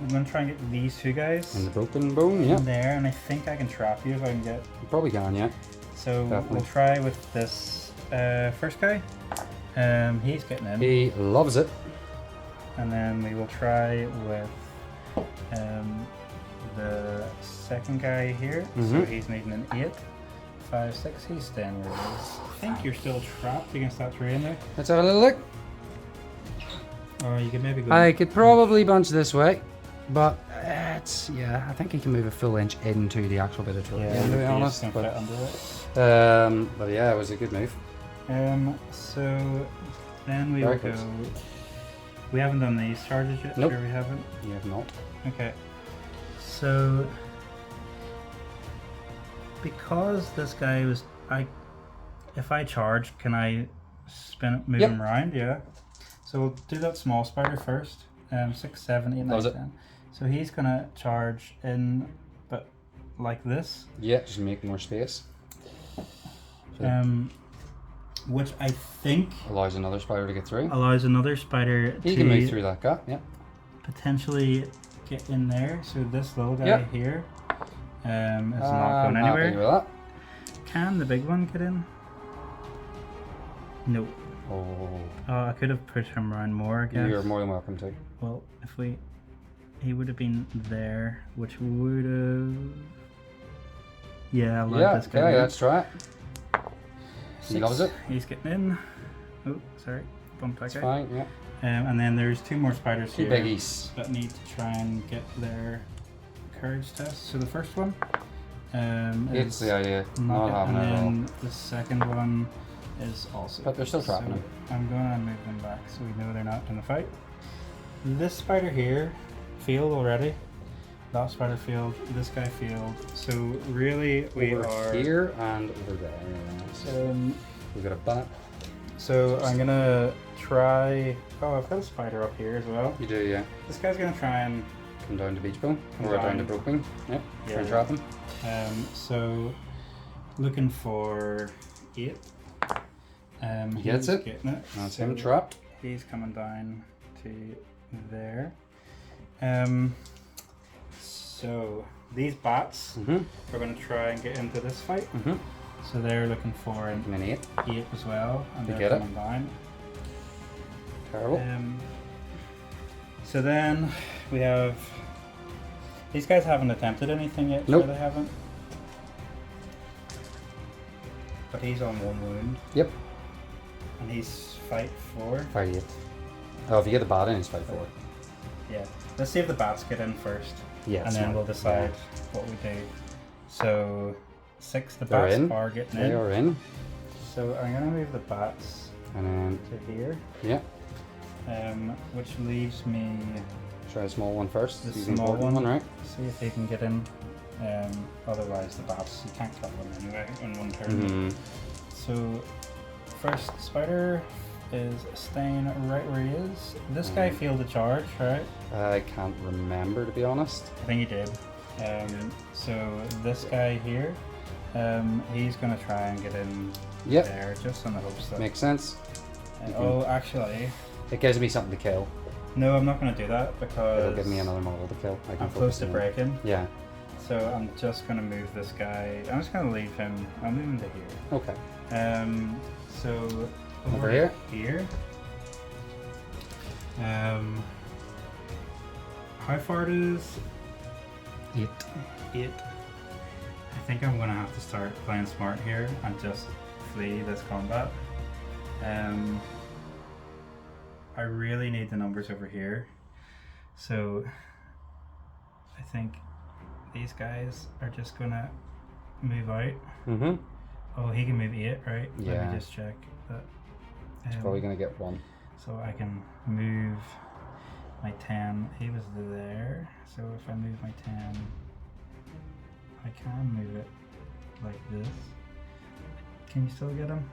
I'm going to try and get these 2 guys And the broken bone, yeah. in there, and I think I can trap you if I can get... You probably can, yeah. So Definitely. we'll try with this first guy. He's getting in. He loves it. And then we will try with the second guy here. So he's needing an 8, 5, 6. He's staying where he is. I think you're still trapped against that tree in there. Let's have a little look. Or you could maybe go. I could probably bunch this way, but yeah, I think he can move a full inch into the actual bit of terrain, to be honest. But Yeah, it was a good move. So then we Very will go. close. We haven't done these charges yet. Nope. Sure, we haven't. You have not. Okay. So because this guy was, if I charge, can I spin it, move Yep. him around? Yeah. So we'll do that small spider first. 6, 7, 8, 9, Does it? 10. So he's gonna charge in, but like this. Yeah, just make more space. Which I think Allows another spider to get through. allows another spider He to can move through that gap, yeah. potentially get in there. So this little guy Yep. here is not I'm going happy anywhere. with that. Can the big one get in? No. Oh, I could have pushed him around more, I guess. you're more than welcome to. Well, if he would have been there, which would have... Yeah, I'll let Yeah, this guy okay, in. let's try it. He 6, loves it. He's getting in. Oh, sorry. Bumped that It's guy. fine, yeah. And then there's 2 more spiders Two here biggies. that need to try and get their courage test. So the first one It's is the idea. not Not good, happening and at all. then the second one is also But they're still good. trapping So him. I'm gonna move them back so we know they're not in the fight. This spider here failed already. That spider failed. This guy failed. So really, we Over are here and over there. So we've got a bat. So I'm gonna try. Oh, I've got a spider up here as well. You do, yeah. This guy's gonna try and. Come down to beach bone. Come Or down down. to broke wing. Yep. Try and Yeah. trap him. So looking for 8. He gets he's it. Getting it. That's So him trapped. He's coming down to there. So these bats are going to try and get into this fight. So they're looking for an An 8. 8 as well, and You they're get it. coming down. Terrible. So then we have these guys haven't attempted anything yet. Nope. Sure they haven't. But he's on 1 wound, Yep. and he's fight 4. Fight 8. Oh, if you get the bat in, it's fight 4. Yeah. Let's see if the bats get in first, Yeah. and then we'll decide what we do. So 6, the They're bats in. are getting They in. are in. So I'm gonna move the bats And then, to here, yeah. which leaves me Try a small one first. the He's small important one. right? See if he can get in. Otherwise, the bats you can't kill them anyway in 1 turn. Mm-hmm. So first spider is staying right where he is. This guy failed the charge, right? I can't remember, to be honest. I think he did. So this guy here, he's gonna try and get in Yep. there, just in the hopes that. Makes sense. Oh, actually, It gives me something to kill. no, I'm not gonna do that because It'll give me another model to kill. I can I'm close to on- breaking. Yeah. So I'm just gonna move this guy. I'm just gonna leave him. I'll move him to here. Okay. So Over here? Here. How far is 8. 8? I think I'm gonna have to start playing smart here and just flee this combat. I really need the numbers over here. So I think these guys are just gonna move out. Mm-hmm. Oh, he can move 8, right? Let Yeah. me just check that. He's probably going to get 1. So I can move my 10. He was there. So if I move my 10, I can move it like this. Can you still get him?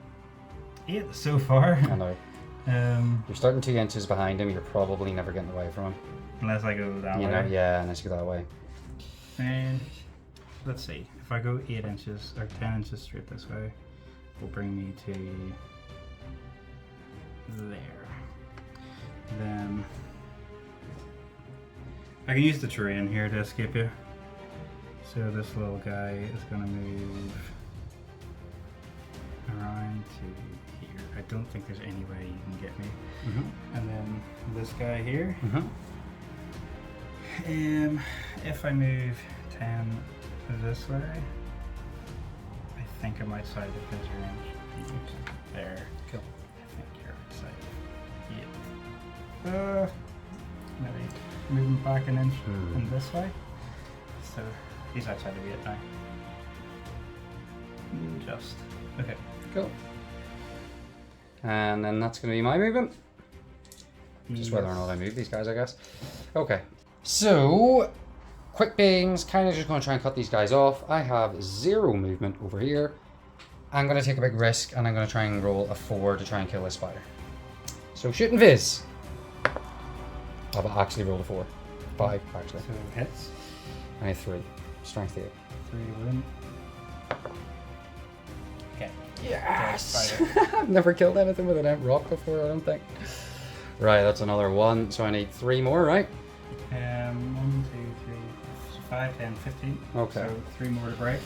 8 so far. I know. You're starting 2 inches behind him. You're probably never getting away from him. Unless I go that way. Yeah, unless you go that way. And let's see. If I go 8 inches or 10 inches straight this way, will bring me to there. Then I can use the terrain here to escape you. So this little guy is going to move around to here. I don't think there's any way you can get me. And then this guy here. If I move 10 this way, I think I'm outside of his range. There. Cool. I think you're outside. Yeah. Maybe moving back an inch in this way. So he's outside of it now. Just. Okay. Cool. And then that's going to be my movement. Just whether or not I move these guys, I guess. Okay. So, quick beings, kind of just going to try and cut these guys off. I have 0 movement over here. I'm going to take a big risk, and I'm going to try and roll a 4 to try and kill this spider. So, shoot and viz. Oh, but I actually rolled a 4. 5, actually. So hits. I have 3. Strength 8. 3 win. Okay. Yes! I've never killed anything with an Ent rock before, I don't think. Right, that's another 1, so I need 3 more, right? 1, 2, 3, 5, 10, 15. Okay. So 3 more to break.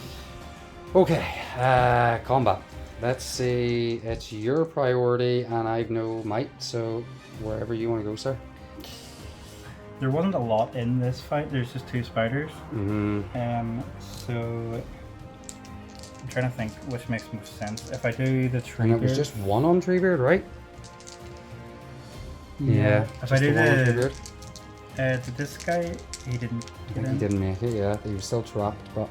Okay, combat. Let's see, it's your priority and I've no might, so wherever you want to go, sir. There wasn't a lot in this fight, there's just 2 spiders. So I'm trying to think which makes most sense. If I do the Treebeard... And it was just 1 on Treebeard, right? Yeah. If I do one on the... Treebeard. Did this guy, he didn't I think he didn't make it, yeah. He was still trapped, but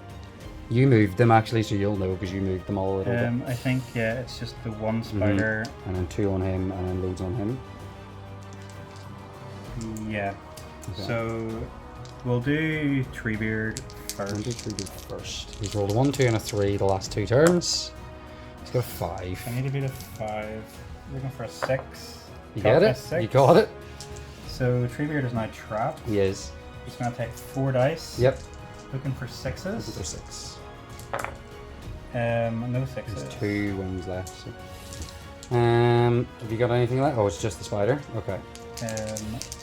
you moved them actually, so you'll know because you moved them all a little bit. I think, yeah, it's just the 1 spider. And then 2 on him, and then loads on him. Yeah. Okay. So we'll do Treebeard first. We'll do Treebeard first. He's rolled a 1, 2, and a 3 the last 2 turns. He's got a 5. I need to beat a 5. Looking for a 6. You get it? 6. You got it? So Treebeard is now trapped. He is. He's going to take 4 dice. Yep. Looking for 6s. Looking for 6. No 6s. There's 2 wings left. So. Have you got anything left? Oh, it's just the spider. Okay.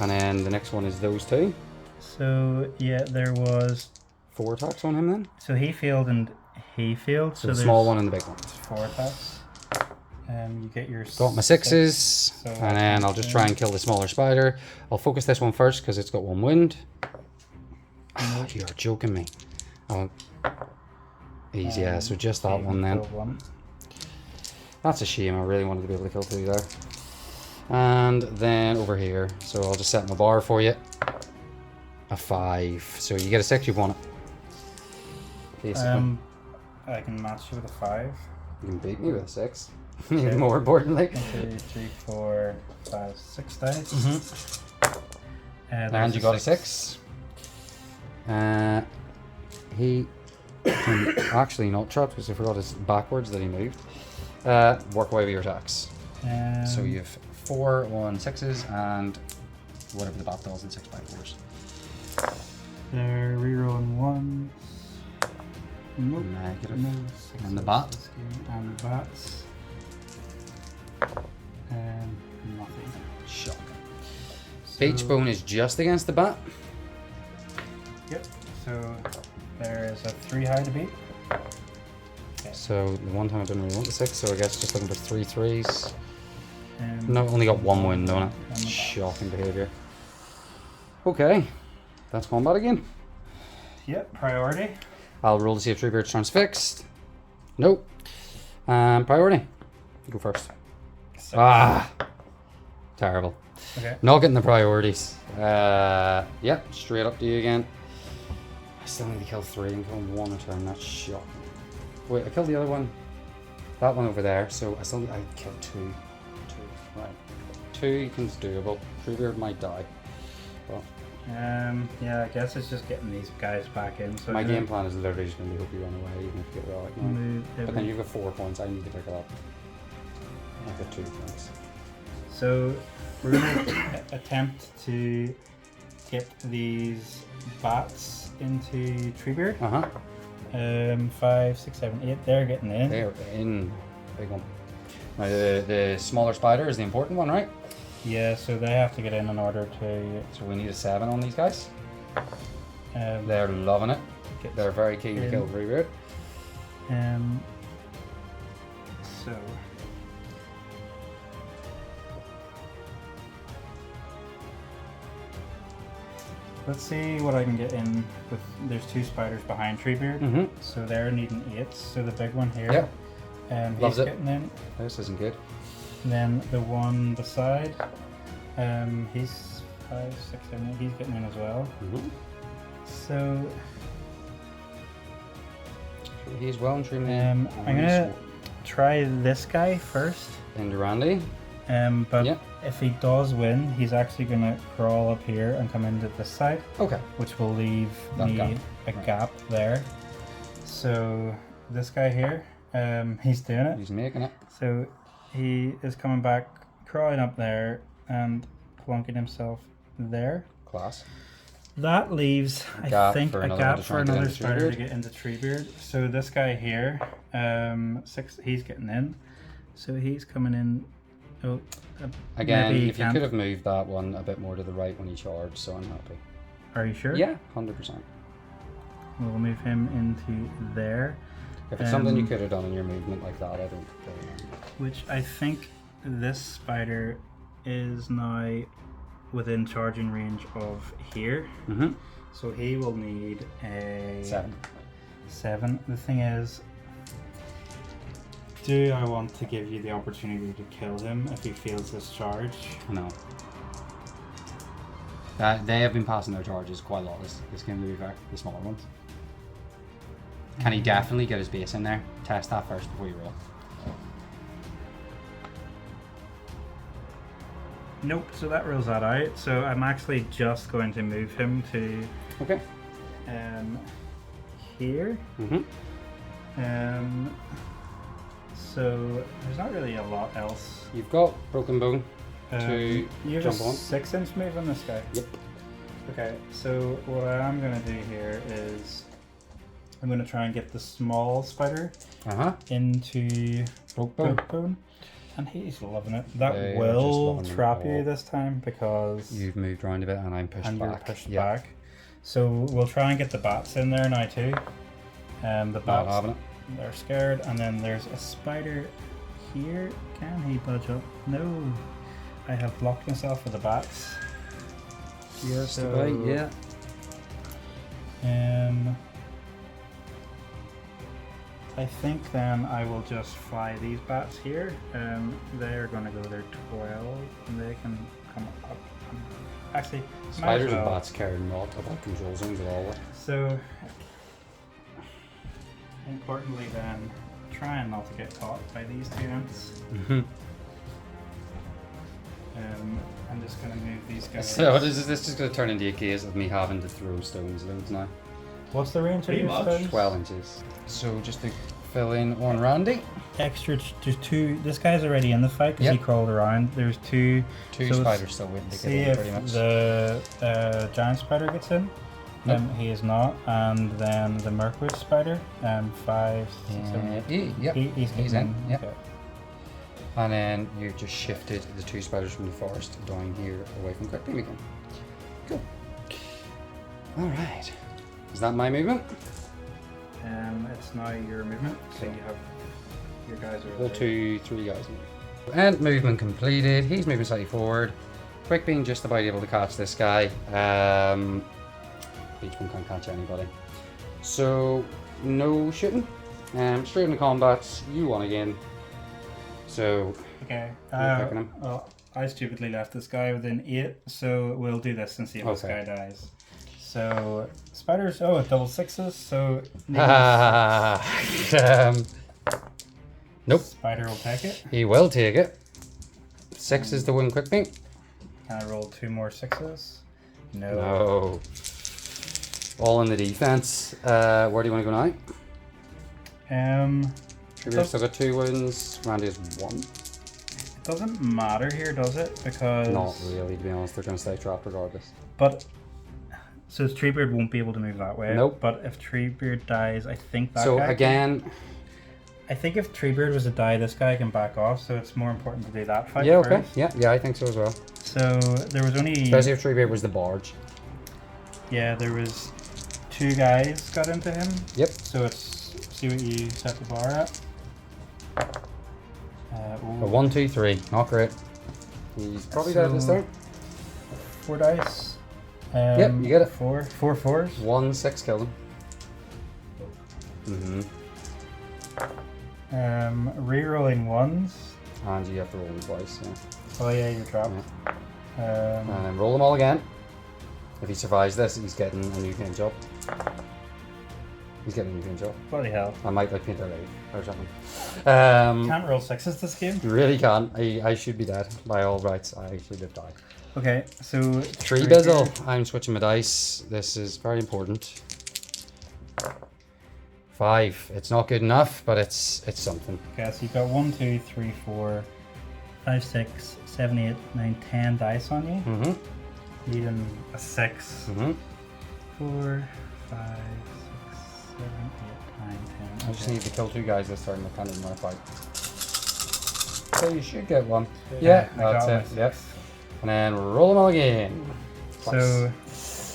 And then the next one is those 2. So yeah, there was 4 attacks on him then. So he failed and he failed. So the small one and the big one. 4 attacks. You get your. Got my 6s, so and then I'll just try and kill the smaller spider. I'll focus this one first because it's got 1 wound. Oh, you're joking me. Oh, easy, yeah. So just that one then. That's a shame. I really wanted to be able to kill 2 there. And then over here, so I'll just set my bar for you. A 5. So you get a 6, you want it. Basically. I can match you with a 5. You can beat me with a 6. Even more importantly. 1, 2, 3, 4, 5, 6 dice. And you got a 6. He can actually not trap because I forgot his backwards that he moved. Work away with your attacks. So you have 4 on 6s and whatever the bat does in 6x4s. They're rerolling 1s. Nope. Negative. No, And the bat. And the bats. Nothing. Shocking. So, Beach bone is just against the bat. Yep. So there is a 3 high to beat. Okay. So the one time I didn't really want the 6, so I guess just looking for 3 3s. No, only got 1 wound, don't it? Shocking behaviour. Okay, that's combat again. Yep, priority. I'll roll to see if Treebeard's transfixed. Nope. Priority. Go first. 6. Ah! Terrible. Okay. Not getting the priorities. Yep, straight up to you again. I still need to kill 3 and kill 1 a turn. That's shocking. Wait, I killed the other one. That one over there. So I killed 2. Right. 2 is doable. Treebeard might die. But yeah, I guess it's just getting these guys back in. So my game plan is literally just going to be hope you run away even if you get relic now. Move But then you've got 4 points. I need to pick it up. I've got 2 points. So we're going to attempt to get these bats into Treebeard. 5, 6, 7, 8. They're getting in. They're in. Big one. Now the smaller spider is the important one, right? Yeah, so they have to get in order to. So we need a 7 on these guys. Um, They're loving it. get They're very keen to in. kill Treebeard. So. Let's see what I can get in with. There's 2 spiders behind Treebeard, so they're needing 8s. So the big one here, Yep. Loves he's it. getting in. This isn't good. And then the one beside, he's 5, 6, 7, 8. He's getting in as well. So He's well and truly. I'm gonna try this guy first. into Randy. But Yep. if he does win, he's actually gonna crawl up here and come into this side, Okay. which will leave That me gap. a Right. gap there. So this guy here, he's doing it. He's making it. So he is coming back, crawling up there, and plunking himself there. Class. That leaves, I Gap think, for a another gap to for try and get another into spider Treebeard. to get into Treebeard. So this guy here, 6, he's getting in. So he's coming in. Oh, Again, maybe he if you can't. could have moved that one a bit more to the right when he charged, so I'm happy. Are you sure? Yeah, 100%. We'll move him into there. If it's something you Um, could have done in your movement like that, I don't really know. Which I think this spider is now within charging range of here. So he will need a 7. The thing is, do I want to give you the opportunity to kill him if he fails this charge? No. They have been passing their charges quite a lot this game, to be fair, the smaller ones. Can he definitely get his base in there? Test that first before you roll. Nope, so that rules that out. So I'm actually just going to move him to Okay. here. So there's not really a lot else. You've got Broken Bone to You have jump a on. 6-inch move on this guy? Yep. Okay, so what I am going to do here is I'm going to try and get the small spider into Broke Bone. Bone. And he's loving it. That They are just will loving it trap you all. this time because You've moved around a bit and I'm pushed and you're back. pushed Yep. back. So we'll try and get the bats in there now too. The Not bats, having it. they're scared. And then there's a spider here. Can he budge up? No. I have blocked myself with the bats. Just about, yeah. I think then I will just fly these bats here. They're going to go there 12 and they can come up. Actually, might as Spiders and well. bats care not about control zones at all. So, importantly then, trying not to get caught by these 2 ants. I'm just going to move these guys. So this is just going to turn into a case of me having to throw stones loads now. What's the range of Pretty your much. stones? 12 inches. So just to fill in on Randy. Extra, there's 2. This guy's already in the fight because he Yep. crawled around. There's 2. Two So spiders still waiting to See get in if pretty much. the giant spider gets in. Nope. He is not. And then the Mirkwood spider, 5, 6, 7, 8. Yep. He's He's in, yep. Okay. And then you've just shifted the 2 spiders from the forest down here away from Quick Beam again. Cool. Alright. Is that my movement? It's now your movement. So Cool. you have your guys are Well, 2, 3 guys. And movement completed. He's moving slightly forward. Quick Beam just about able to catch this guy. Beach one can't catch anybody. So, no shooting. Straight into combat. You won again. So, Okay. You're picking him. Well, I stupidly left this guy within 8, so we'll do this and see if this Okay. guy dies. So spiders. Oh, double 6s. So nope. Spider will take it. He will take it. 6 is the win Quick Beam. Can I roll 2 more 6s? No. No. All in the defense. Where do you want to go now? Um. Treebeard still got 2 wounds. Randy has 1. doesn't matter here, does it? Because Not really, to be honest. They're going to stay trapped regardless. But so Treebeard won't be able to move that way. Nope. But if Treebeard dies, I think that So guy again, I think if Treebeard was to die, this guy can back off. So it's more important to do that fight. yeah, okay, first. yeah, I think so as well. So there was only Especially if Treebeard was the barge. yeah, there was 2 guys got into him. Yep. So it's see what you set the bar at. A 1, 2, 3, not great. He's probably dead at the start. 4 dice. Yep, you get it. 4 4s. 1, 6 killed him. Mm-hmm. Rerolling 1s. And you have to roll them twice, yeah. Oh yeah, you're trapped. And then roll them all again. If he survives this, he's getting a new paint job. He's getting a new paint job. Bloody hell. I might like paint their leg or something. Can't roll 6s this game. You really can't. I should be dead. By all rights, I should have died. Okay, so 3 bizzle. I'm switching my dice. This is very important. 5. It's not good enough, but it's something. Okay, so you've got 1, 2, 3, 4, 5, 6, 7, 8, 9, 10 dice on you. Mm-hmm. Needing a 6. Mm-hmm. 4, 5, 6, 7, 8, 9, 10. I just need to kill 2 guys this turn. I can't even fight. So you should get 1. Yeah, I got that's my it. Yep. 6. And then roll them all again. So,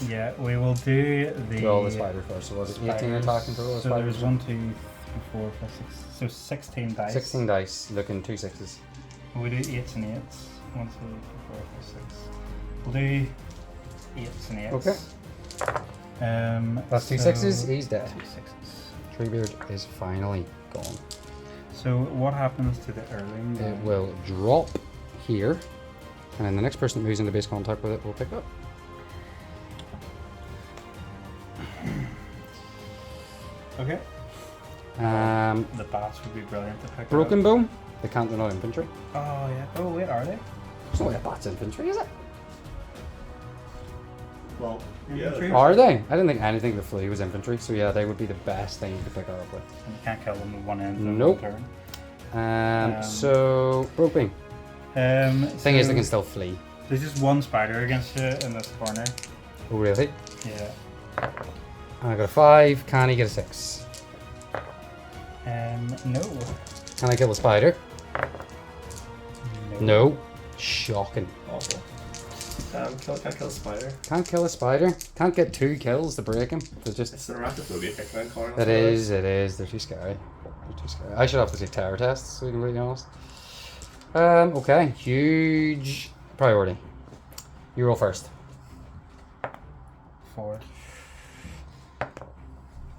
yeah, we will do the Roll the spider first. So was it 18 spiders. attacking to roll the So spider? there's 1, 2, 3, 4, 5, 6. So 16 dice. 16 dice, looking 2 6s. We do 8s and 8s. 1, 2, 3, 4, 5, 6. We'll do 8s and 8s. Okay. That's 2 so 6s, he's dead. 2 6s. Treebeard is finally gone. So what happens to the heirloom? It will drop here, and then the next person that moves into base contact with it will pick up. Okay. The bats would be brilliant to pick Broken up. Bone, they can't, they're not infantry. Oh yeah. Oh wait, are they? There's no way a bat's infantry, is it? Well, Infantry? yeah. Are they? I didn't think anything that flew was infantry, so yeah, they would be the best thing to pick her up with. And you can't kill them with one end. in Nope. one turn. So, Broken. Thing is, they can still flee. There's just one spider against you in this corner. Oh, really? Yeah. I got a 5. Can he get a 6? No. Can I kill the spider? No. Shocking. Awful. Can't kill a spider. Can't kill a spider. Can't get 2 kills to break him. They're just. It's the arachnophobia kicking in corner. It is. They're too scary. They're too scary. I should have to take terror tests, to be completely honest. Okay. Huge priority. You roll first. 4.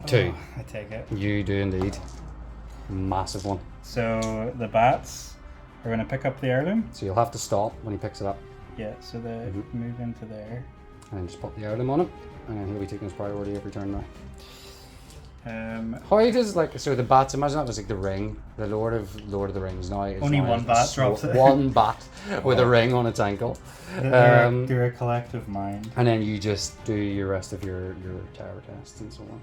2. Oh, I take it. You do indeed. Massive one. So the bats are going to pick up the heirloom. So you'll have to stop when he picks it up. Yeah, so they move into there. And then just put the heirloom on him. And then he'll be taking his priority every turn now. How does, like, so the bats, imagine that was like the ring. The Lord of the Rings now is Only now one bat drops it. One bat with a ring on its ankle. They're a collective mind. And then you just do your rest of your terror tests and so on.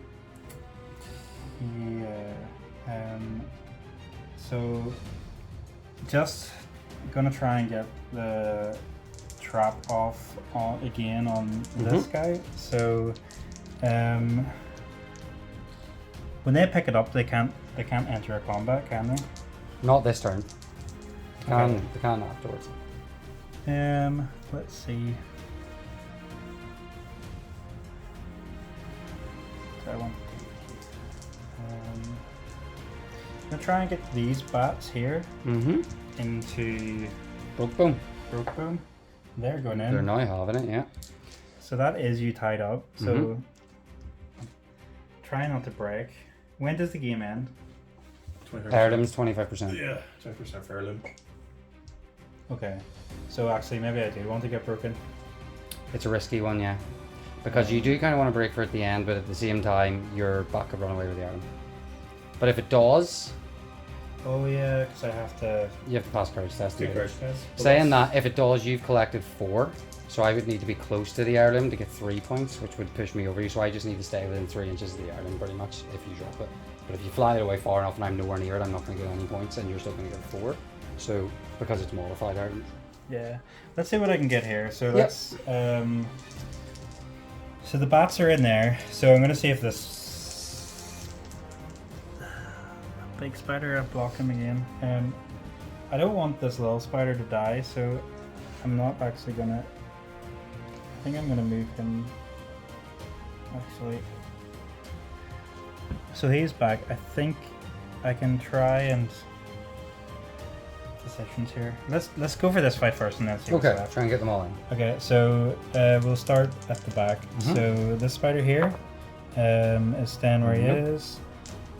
Yeah. So just gonna try and get the trap off again on this guy. So when they pick it up, they can't enter a combat, can they? Not this turn. Okay. They can afterwards. Let's see. So I want to I'm gonna try and get these bats here into Broke Bone. Broke Bone. They're going in. They're now having it, yeah. So that is you tied up. So try not to break. When does the game end? 25%. Heirloom's 25%. Yeah, 20% for heirloom. Okay. So actually, maybe I do want to get broken. It's a risky one, yeah. Because you do kind of want to break for it at the end, but at the same time, your back could run away with the heirloom. But if it does, Oh yeah, because I have to you have to pass courage test. Two later. courage tests. Saying that, if it does, you've collected 4. So I would need to be close to the heirloom to get 3 points, which would push me over you. So I just need to stay within 3 inches of the heirloom, pretty much, if you drop it. But if you fly it away far enough and I'm nowhere near it, I'm not going to get any points, and you're still going to get 4. So because it's modified items. Yeah. Let's see what I can get here. So Yep. let's so the bats are in there. So I'm gonna see if this big spider I block him again. I don't want this little spider to die, so I'm not actually gonna. I think I'm gonna move him. Actually, so he's back. I think I can try and decisions here. Let's go for this fight first and then see what's Okay, left. try and get them all in. Okay, so we'll start at the back. So this spider here is staying where he is.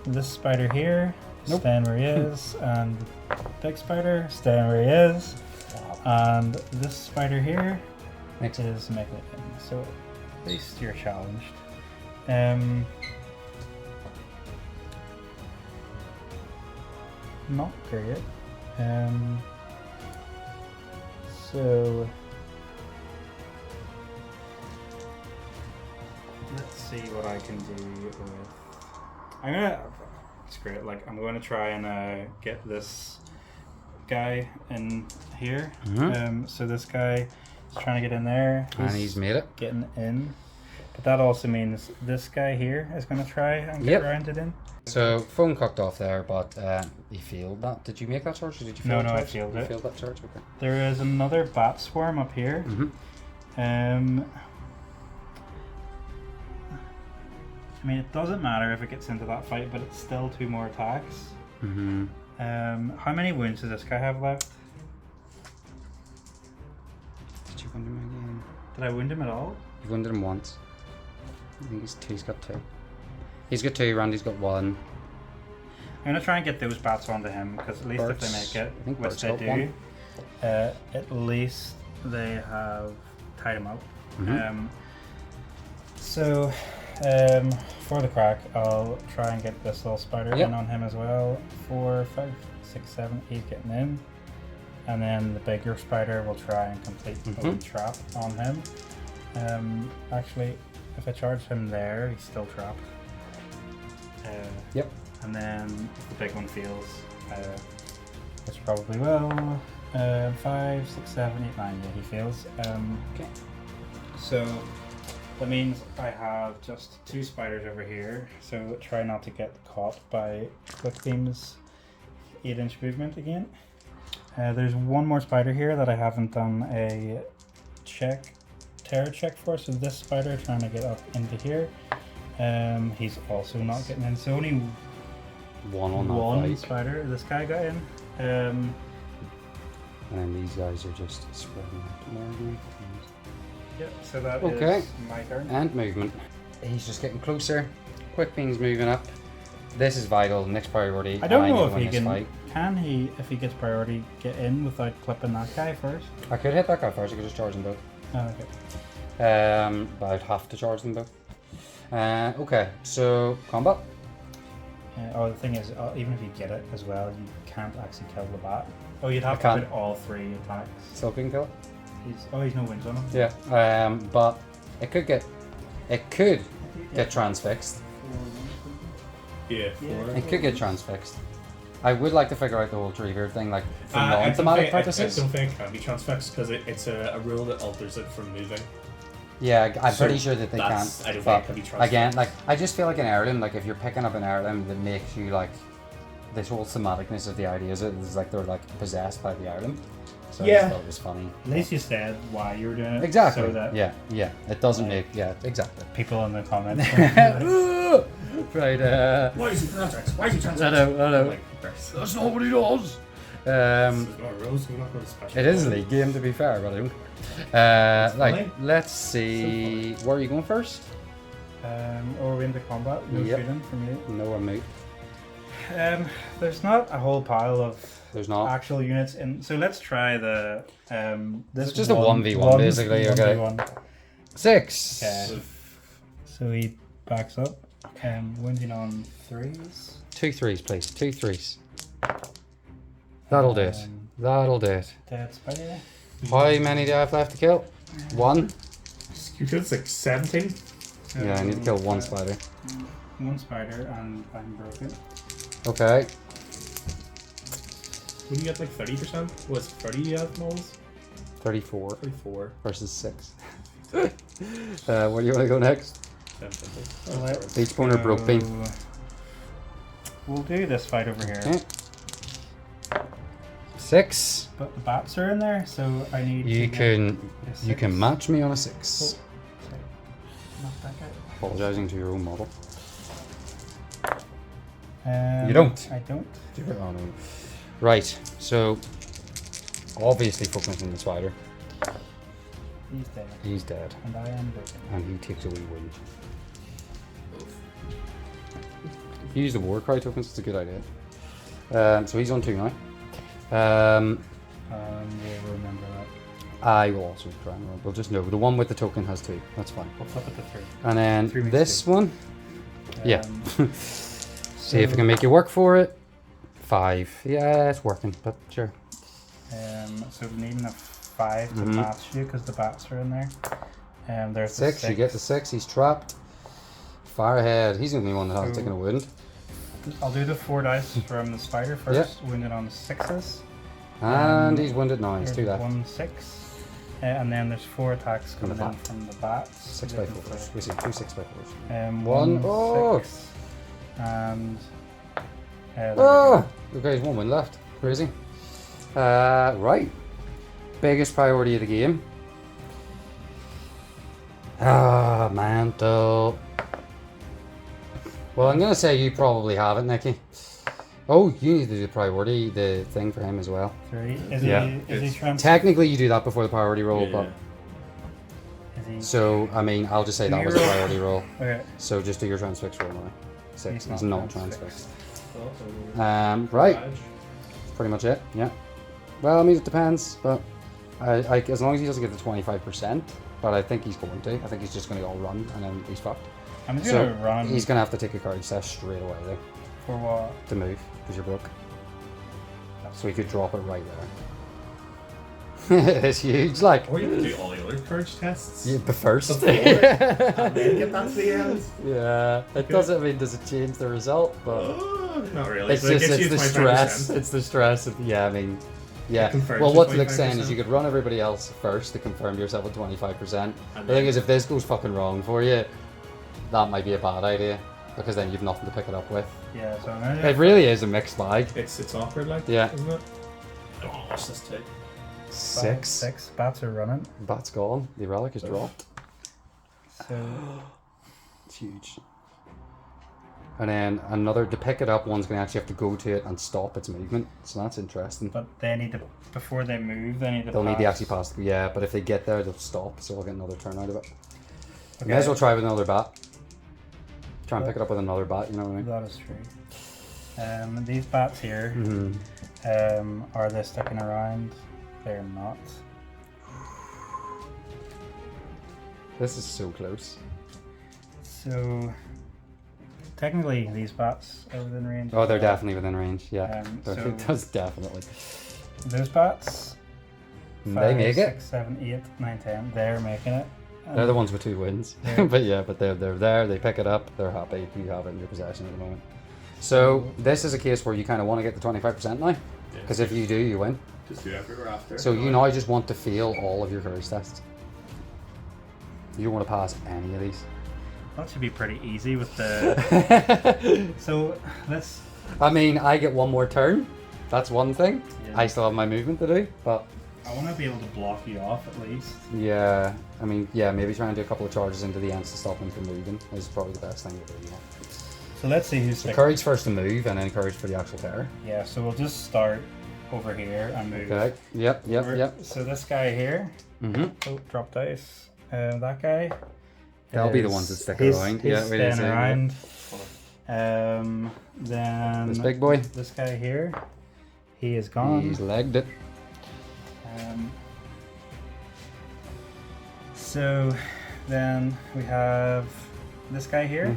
This spider here staying where he is, and the big spider staying where he is, and this spider here is making it in. So at least you're challenged. Not great. So let's see what I can do with. I'm gonna. It's great. Like I'm going to try and get this guy in here. So this guy is trying to get in there. And he's made it. Getting in, but that also means this guy here is going to try and get rounded in. So phone cocked off there, but he failed that. Did you make that charge or did you fail No, the I charge? failed You it. failed that charge? Okay. There is another bat swarm up here. I mean, it doesn't matter if it gets into that fight, but it's still 2 more attacks. How many wounds does this guy have left? Did you wound him again? Did I wound him at all? You wounded him once. I think he's got 2. He's got 2, Randy's got 1. I'm going to try and get those bats onto him, because at least if they make it, I think which Bert's they got do, 1. at least they have tied him up. So, for the crack, I'll try and get this little spider in on him as well. 4, 5, 6, 7, 8 getting in. And then the bigger spider will try and complete the trap on him. Actually, if I charge him there, he's still trapped. And then if the big one fails, which probably will, 5, 6, 7, 8, 9, yeah, he fails. Okay. So that means I have just 2 spiders over here, so try not to get caught by Quick Beam's 8-inch movement again. There's 1 more spider here that I haven't done a terror check for, so this spider trying to get up into here. He's also not getting in, so only 1 on that 1 fight. spider. This guy got in. And then these guys are just spreading out more. Yep, so that Okay. is my turn. And movement. He's just getting closer. Quick Beam's moving up. This is vital. Next priority. I don't and know need if to he win this fight. can he, if he gets priority, get in without clipping that guy first. I could hit that guy first. I could just charge them both. Oh, okay. But I'd have to charge them both. Okay, so combat. The thing is, even if you get it as well, you can't actually kill the bat. Oh, you'd have I to can't. put all 3 attacks. Still couldn't kill it. He's no wins on him. Yeah. But it could get transfixed. Yeah. It could get transfixed. I would like to figure out the whole Treebeard thing, like for I non-thematic don't purposes. think it can be transfixed because it's a rule that alters it from moving. Yeah, I'm So pretty sure that they that's- can't. I don't but think it can be transfixed. again, like I just feel like an heirloom, like if you're picking up an heirloom that makes you like this whole thematicness of the idea is like they're like possessed by the heirloom. So I Yeah. just thought it was funny. At least you said why you were doing it. Exactly. So that yeah. It doesn't make exactly. people in the comments. Right. Why is he transfixed? Why is he transfixed? I know. Like, there's- That's not what he does. This is not a rose, we're not going to special. It is a league game to be fair, but I don't care. Like, funny. let's see. Where are you going first? Or we into combat. No Yep. shooting from you. No, I'm out. There's not a whole pile of There's not. actual units in. So let's try the this. It's just a 1v1 basically, okay. 1v1. 6. Okay. So he backs up. Winding on 3s. 2 3s, please. 2 3s. That'll do it. That'll do it. Dead spider. How many do I have left to kill? 1. You killed like 17? Yeah, I need to kill 1 spider. 1 spider and I'm broken. Okay. Would you get like 30%? Was 30 you have models? 34 34. versus 6. Where do you want to go next? Beach boner, broke beam. We'll do this fight over here. Okay. 6. But the bats are in there, so I need. You to can get a you can 6. match me on a 6. Oh, sorry. Knock that guy. Apologizing to your own model. You don't? I don't. Oh, no. Right, so obviously focusing on the spider. He's dead. He's dead. And I am broken. And he takes a wee wound. Use the war cry tokens, it's a good idea. So he's on 2 now. We'll remember that. I will also try and remember. We'll just know. The one with the token has 2. That's fine. We'll flip it to 3. And then 3 makes this 2. one. Yeah. See if we can make you work for it. 5. Yeah, it's working, but sure. So needing a 5 to match you because the bats are in there. There's 6. the 6. You get the 6. He's trapped. Fire ahead. He's the only one that hasn't So- taken a wound. I'll do the 4 dice from the spider first. Wounded on the 6s. And he's wounded now. He's There's 2 left. 1 6. And then there's 4 attacks From the coming in bat. from the bats. 6 by 4s. We see 2 6 by 4s. 1 One. Oh! 6. And. there we Oh! Okay, he's 1 win left. Crazy. Right. Biggest priority of the game. Mantle. Well, I'm gonna say you probably have it, Nicky. Oh, you need to do the priority, the thing for him as well. go. 3. Is Yeah. he? Is he trying? Technically, you do that before the priority roll, Yeah. but Is he? so I mean, I'll just say that was a priority roll. Okay. So just do your transfix roll now. 6. He's not transfixed. Oh, Right. badge. That's pretty much it. Yeah. Well, I mean, it depends, but I as long as he doesn't get the 25%, but I think he's going to. I think he's just going to all run and then he's fucked. I'm just So gonna run. he's going to have to take a courage test straight away though For what? to move because you're broke. So he could drop it right there. It's huge, like. Or you can do all the other courage tests. Yeah, the first. Before, and then get back to the end. Yeah, it doesn't. I mean, does it change the result? But Oh, not really. it's but it just gets it's you the 25%. stress. It's the stress. Yeah, I mean, yeah. It confirms Well, you what Luke's saying 25%. is you could run everybody else first to confirm yourself at 25%. The And thing then- is, if this goes fucking wrong for you, that might be a bad idea because then you've nothing to pick it up with. Yeah. So I'm gonna. It really is a mixed bag. It's awkward, like. Yeah. Isn't it? Oh, what's this take? 6. 6 bats are running. Bat's gone. The relic is dropped. So It's huge. And then another to pick it up, one's going to actually have to go to it and stop its movement. So that's interesting. but they need to before they move. They need to. They'll need to pass. actually pass. Yeah, but if they get there, they'll stop. So we'll get another turn out of it. You Okay. may as well try with another bat. Try and pick it up with another bat. You know what I mean? That is true. These bats here, are they sticking around? They're not. This is so close. So technically, these bats are within range. Oh, they're definitely within range. Yeah, So- that's definitely. Those bats. They 5, make it. 6, 7, 8, 9, 10. They're making it. They're the ones with 2 wins. Yeah. But yeah, but they're there. They pick it up. They're happy. You have it in your possession at the moment. So this is a case where you kind of want to get the 25% now, because if you do, you win. Just do everywhere after. So you now just want to fail all of your courage tests. You don't want to pass any of these. That should be pretty easy with the. So let's. I mean, I get one more turn. That's one thing. Yeah. I still have my movement to do, but I want to be able to block you off at least. yeah, I mean, yeah, maybe try and do a couple of charges into the ends to stop them from moving is probably the best thing to do. Yeah. So let's see who's So sticking. courage first to move, and then courage for the actual terror. Yeah. So we'll just start over here and move. Okay. Yep. Yep. So this guy here. Mhm. Oh, drop dice. That guy. They'll be the is- ones that stick he's- around. He's Yeah, wait a staying second. around. Then This big boy. This guy here. He is gone. He's legged it. So then we have this guy here.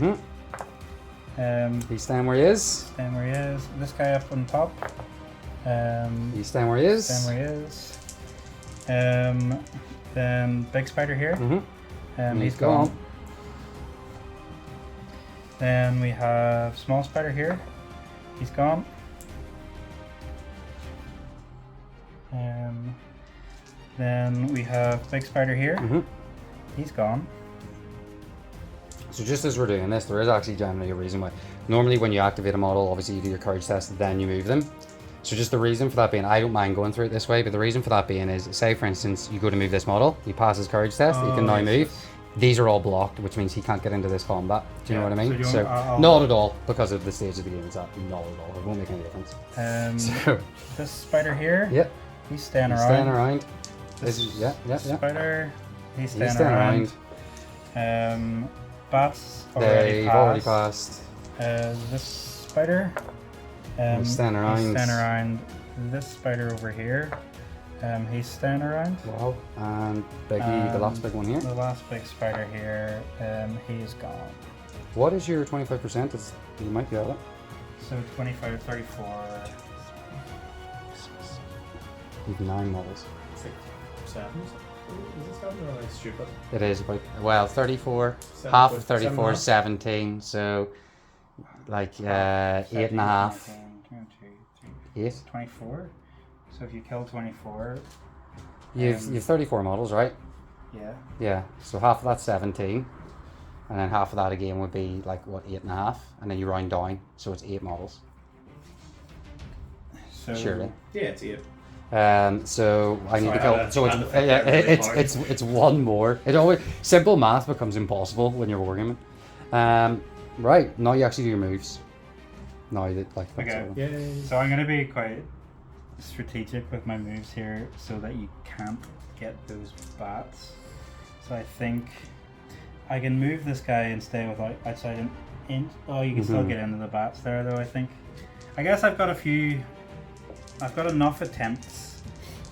Mhm. He's staying where he is. Stand where he is. This guy up on top. He's staying where he is. Stand where he is. Then big spider here. Mhm. He's gone. Then we have small spider here. He's gone. Then we have big spider here. He's gone. So just as we're doing this, there is actually generally a reason why. Normally when you activate a model, obviously you do your courage test, then you move them. So just the reason for that being, I don't mind going through it this way, but the reason for that being is, say for instance, you go to move this model, he passes courage test, he can now move. These are all blocked, which means he can't get into this combat. Do you know what I mean? So not at all, because of the stage of the game it's at. Not at all. It won't make any difference. So this spider here. Yep. He's staying around. Staying around. Spider. He's staying around. Bats They've already passed. This spider. He's staying around. He's staying around. This spider over here. He's staying around. Wow. And Biggie, the last big one here. The last big spider here. He is gone. What is your 25%? You might be out of it. So 25, 34. You've 9 models. 7. Is this something really stupid? It is about, well, 34. Half of 34 is 17. So, like, 8.5. 8. 24. So if you kill 24, you've 34 models, right? Yeah. Yeah. So half of that's 17, and then half of that again would be like what, 8.5, and then you round down, so it's 8 models. So Surely. Yeah, it's 8. So I need to kill. So it's one more. It always simple math becomes impossible when you're wargaming. Right now you actually do your moves. Now that like that's okay. Yeah. So I'm gonna be quite strategic with my moves here so that you can't get those bats. So I think I can move this guy and stay without outside an inch. Oh, you can still get into the bats there though, I think. I guess I've got enough attempts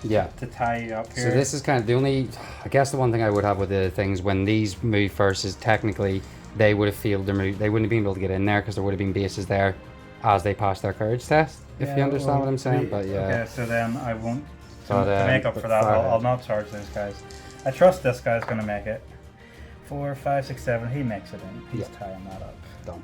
to tie you up here. So this is kind of the only, I guess the one thing I would have with the things when these move first is technically they would have failed their move. They wouldn't have been able to get in there because there would have been bases there as they passed their courage test. If you understand what I'm saying, but yeah. Okay, so then I won't. To make up for that, I'll not charge those guys. I trust this guy's gonna make it. 4, 5, 6, 7. He makes it in. He's tying that up. Done.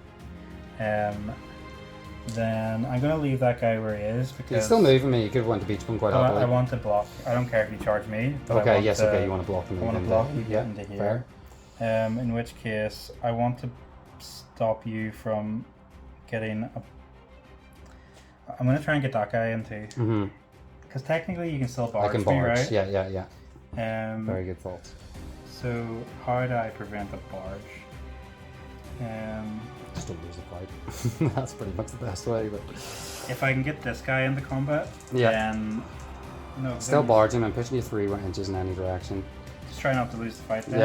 Then I'm gonna leave that guy where he is because he's still moving me. You could have went to beach one quite happily. I want to block. I don't care if you charge me. Okay. Yes. Okay. You want to block him. I want to block you get into here. Fair. In which case, I want to stop you from getting a. I'm gonna try and get that guy into. Because technically you can still barge me, right? Yeah. Very good thought. So how do I prevent a barge? Just don't lose the fight. That's pretty much the best way. But if I can get this guy into combat, then still barging and pushing you 3 inches in any direction. Just try not to lose the fight then.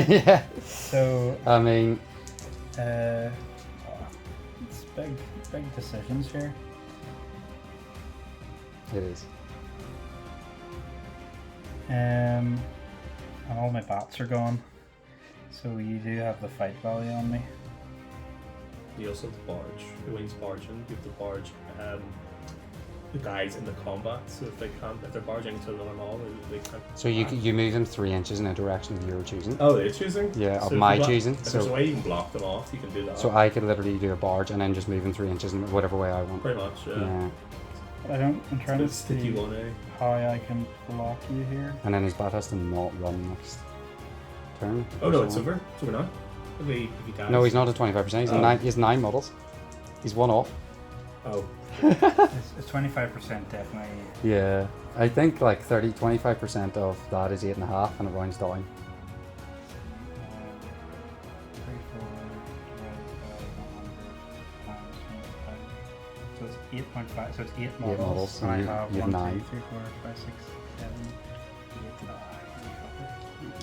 Yeah. So I mean, it's big decisions here. It is. And all my bats are gone, so you do have the fight value on me. You also have the barge. When he's barging, you have to barge the guys in the combat. So if they're barging to another model, they can't. So you move them 3 inches in a direction of your choosing. Oh, they're choosing. Yeah, so of my choosing. If there's a way you can block them off, you can do that. So I could literally do a barge and then just move them 3 inches in whatever way I want. Pretty much. Yeah. I'm trying to sticky see 1A. how I can block you here. And then his bat has to not run next turn. Oh no, it's over. It's over now. If he dies. No, he's not at 25%. He's 9 models. He's 1 off. Oh. It's 25% definitely. Yeah, I think like 25% of that is 8.5 and it rounds down. 8.5, so it's 8 models. 8 models, and I you have have 1, 9. 2, 3, 4, 5, 6, 7,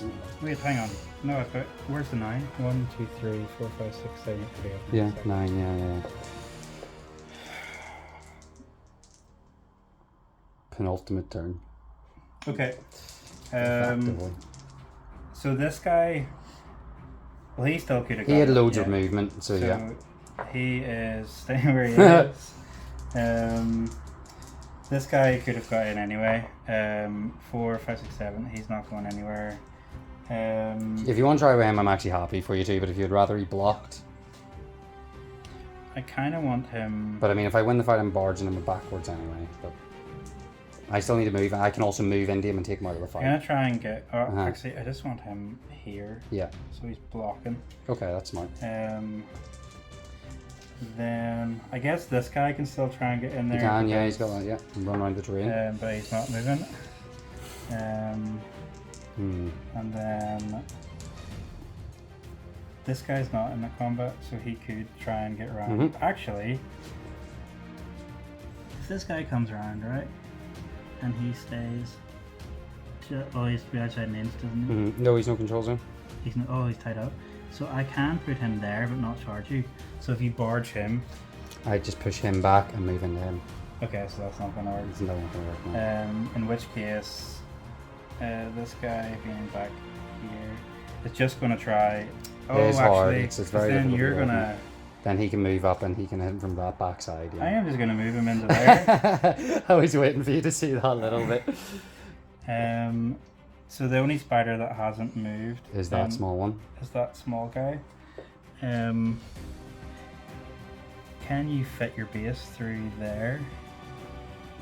8, 9. Wait, hang on. No, I've got. Where's the 9? 1, 2, 3, 4, 5, 6, 7, 8, 8. Yeah, 9, yeah. Penultimate turn. Okay. Effectively. So this guy. Well, he still could have. He had loads of movement, so yeah. He is staying where he is. This guy could have got in anyway. 4, 5, 6, 7. He's not going anywhere. If you want to try with him, I'm actually happy for you too. But if you'd rather he blocked, I kind of want him. But I mean, if I win the fight, I'm barging him backwards anyway. But I still need to move. I can also move into him and take him out of the I'm fight. gonna try and get. Oh, Uh-huh. actually, I just want him here, Yeah. so he's blocking. Okay, that's smart. Then I guess this guy can still try and get in there. He can, yeah, because, he's got that, yeah. And run around the terrain. but he's not moving. And then this guy's not in the combat, so he could try and get around. Actually, if this guy comes around, right, and he stays, oh, he has to be outside an inch, doesn't he? No, he's no control zone. He's no, oh, he's tied up. So I can put him there, but not charge you. So if you barge him, I just push him back and move into him. okay, so that's not gonna work. It's not gonna work now. In which case, this guy being back here is just gonna try. Oh, It is hard. actually, It's 'cause very then difficult to you're work gonna. Then he can move up and he can hit him from that backside. I Yeah. am just gonna move him into there. I was waiting for you to see that little bit. So the only spider that hasn't moved Is that small one? is that small guy. Can you fit your base through there?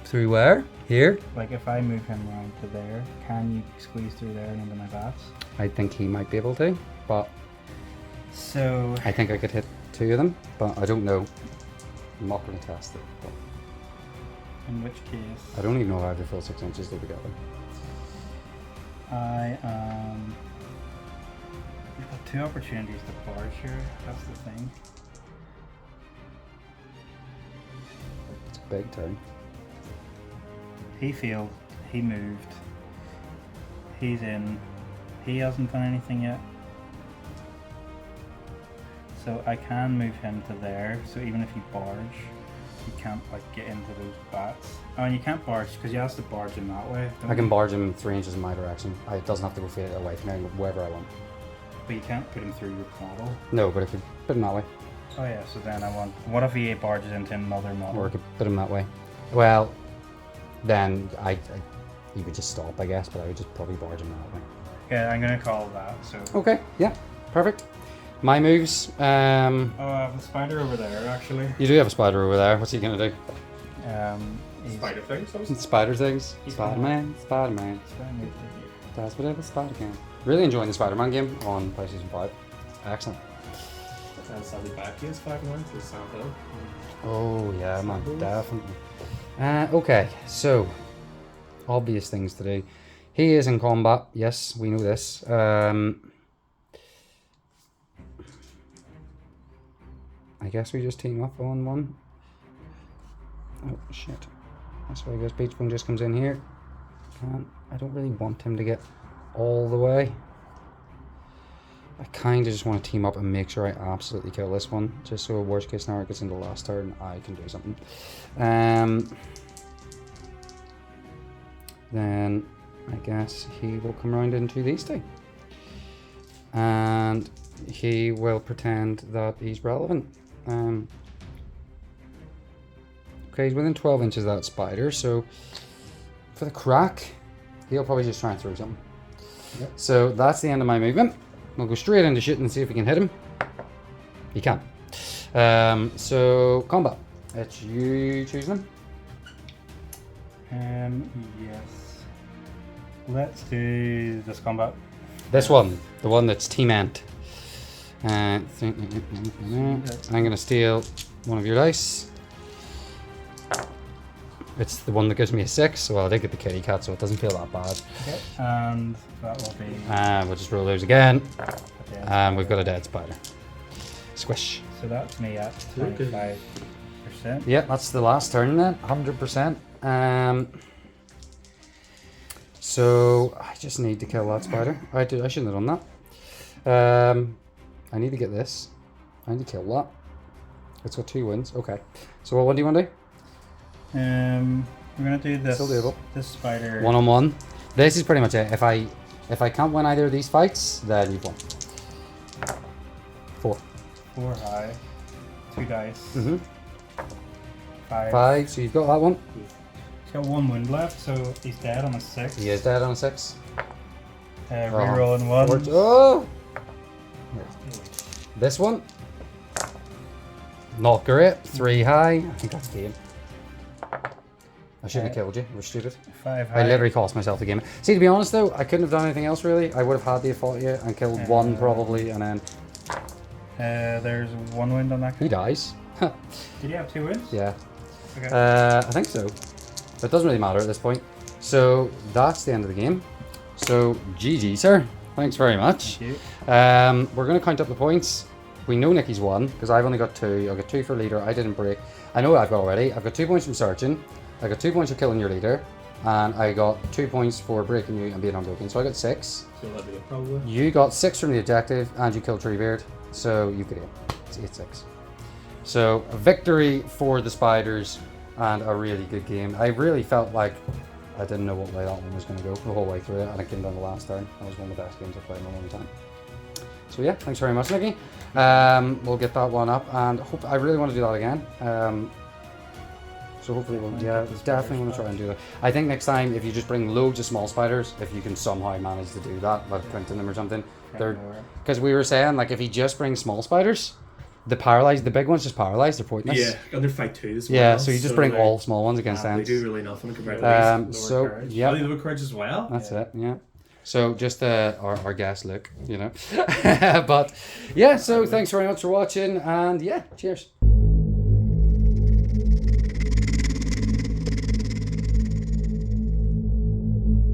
Through where? Here? Like if I move him around to there, can you squeeze through there and into my bats? I think he might be able to, but So I think I could hit 2 of them, but I don't know. I'm not going to test it. But in which case, I don't even know if I have the full 6 inches to together. I you've got 2 opportunities to barge here. That's the thing. It's a big turn. He failed. He moved. He's in. He hasn't done anything yet. So I can move him to there. So even if you barge, you can't like get into those bats. Oh, and you can't barge because you have to barge him that way. I can barge him 3 inches in my direction. It doesn't have to go away from me, wherever I want. But you can't put him through your model. No, but I could put him that way. Oh yeah. So then I want. What if he barges into another model? Or I could put him that way. Well, then he would just stop, I guess, but I would just probably barge him that way. Yeah, I'm gonna call that. So. Okay, yeah, perfect. My moves. Oh, I have a spider over there actually. You do have a spider over there. What's he gonna do? He's Spider things. obviously. Spider things. He's Spider-Man. Spider-Man. he's gonna move to here. That's whatever Spider can. Really enjoying the Spider-Man game on PlayStation 5. Excellent. And Sandy back is 5 months to Sam Hill. Oh yeah, man, definitely. Okay, so obvious things to do. He is in combat. Yes, we know this. I guess we just team up on one. Oh shit! That's why I guess Beachbone just comes in here. I don't really want him to get all the way. I kind of just want to team up and make sure I absolutely kill this one, just so worst case scenario gets into the last turn, I can do something. Then I guess he will come around into these 2. And he will pretend that he's relevant. Okay, he's within 12 inches of that spider, so for the crack, he'll probably just try and throw something. Yep. So that's the end of my movement. We'll go straight into shit and see if we can hit him. He can. So combat. It's you choosing him. Yes. Let's do this combat. This one, the one that's Team Ent. I'm gonna steal one of your dice. It's the one that gives me a 6, so I'll take it the kitty cat, so it doesn't feel that bad. Okay. And that will be. We'll just roll those again, a dead and we've got a spider. dead spider. Squish. So that's me at Okay. 25%. Yeah, that's the last turn then, 100%. So I just need to kill that spider. I shouldn't have done that. I need to get this. I need to kill that. It's got 2 wins. Okay. So what one do you want to do? We're gonna do this. Still doable. This spider. 1-on-1. This is pretty much it. If I can't win either of these fights, then you've won. 4. 4 high. 2 dice. Mm-hmm. 5. 5. So you've got that one. He's got 1 wound left, so he's dead on a 6. He is dead on a 6. Rerolling 1. Oh! This one. Not great. 3 high. I think that's game. I shouldn't have killed you. It was stupid. 5 I literally cost myself the game. See, to be honest though, I couldn't have done anything else really. I would have had to have fought you and killed one probably, and then there's 1 wind on that guy. he dies. Did you have 2 winds? Yeah. Okay. I think so. But it doesn't really matter at this point. So that's the end of the game. So GG, sir. Thanks very much. Thank you. We're going to count up the points. We know Nicky's won because I've only got 2. I got 2 for leader. I didn't break. I know what I've got already. I've got 2 points from searching. I got 2 points for killing your leader. And I got 2 points for breaking you and being unbroken. So I got 6. So that'd be it, probably. You got 6 from the objective and you killed Treebeard. So you've got 8. It's 8-6. So a victory for the Spiders and a really good game. I really felt like I didn't know what way that one was going to go the whole way through it, and it came down the last turn. That was one of the best games I've played in a long time. So yeah, thanks very much, Nicky. We'll get that one up, and I really want to do that again. So hopefully we'll, yeah, definitely want to try and do that. I think next time, if you just bring loads of small spiders, if you can somehow manage to do that, like printing them or something, because we were saying, like, if you just bring small spiders, the big ones just paralyzed, they're pointless. Yeah, and they're fight 2 as well. Yeah, so you just bring all small ones against They Ents. do really nothing compared to these. So, Courage. yeah. Oh, they lower courage as well? That's it, yeah. So just our guest look, you know. But yeah, so thanks very much for watching, and yeah, cheers.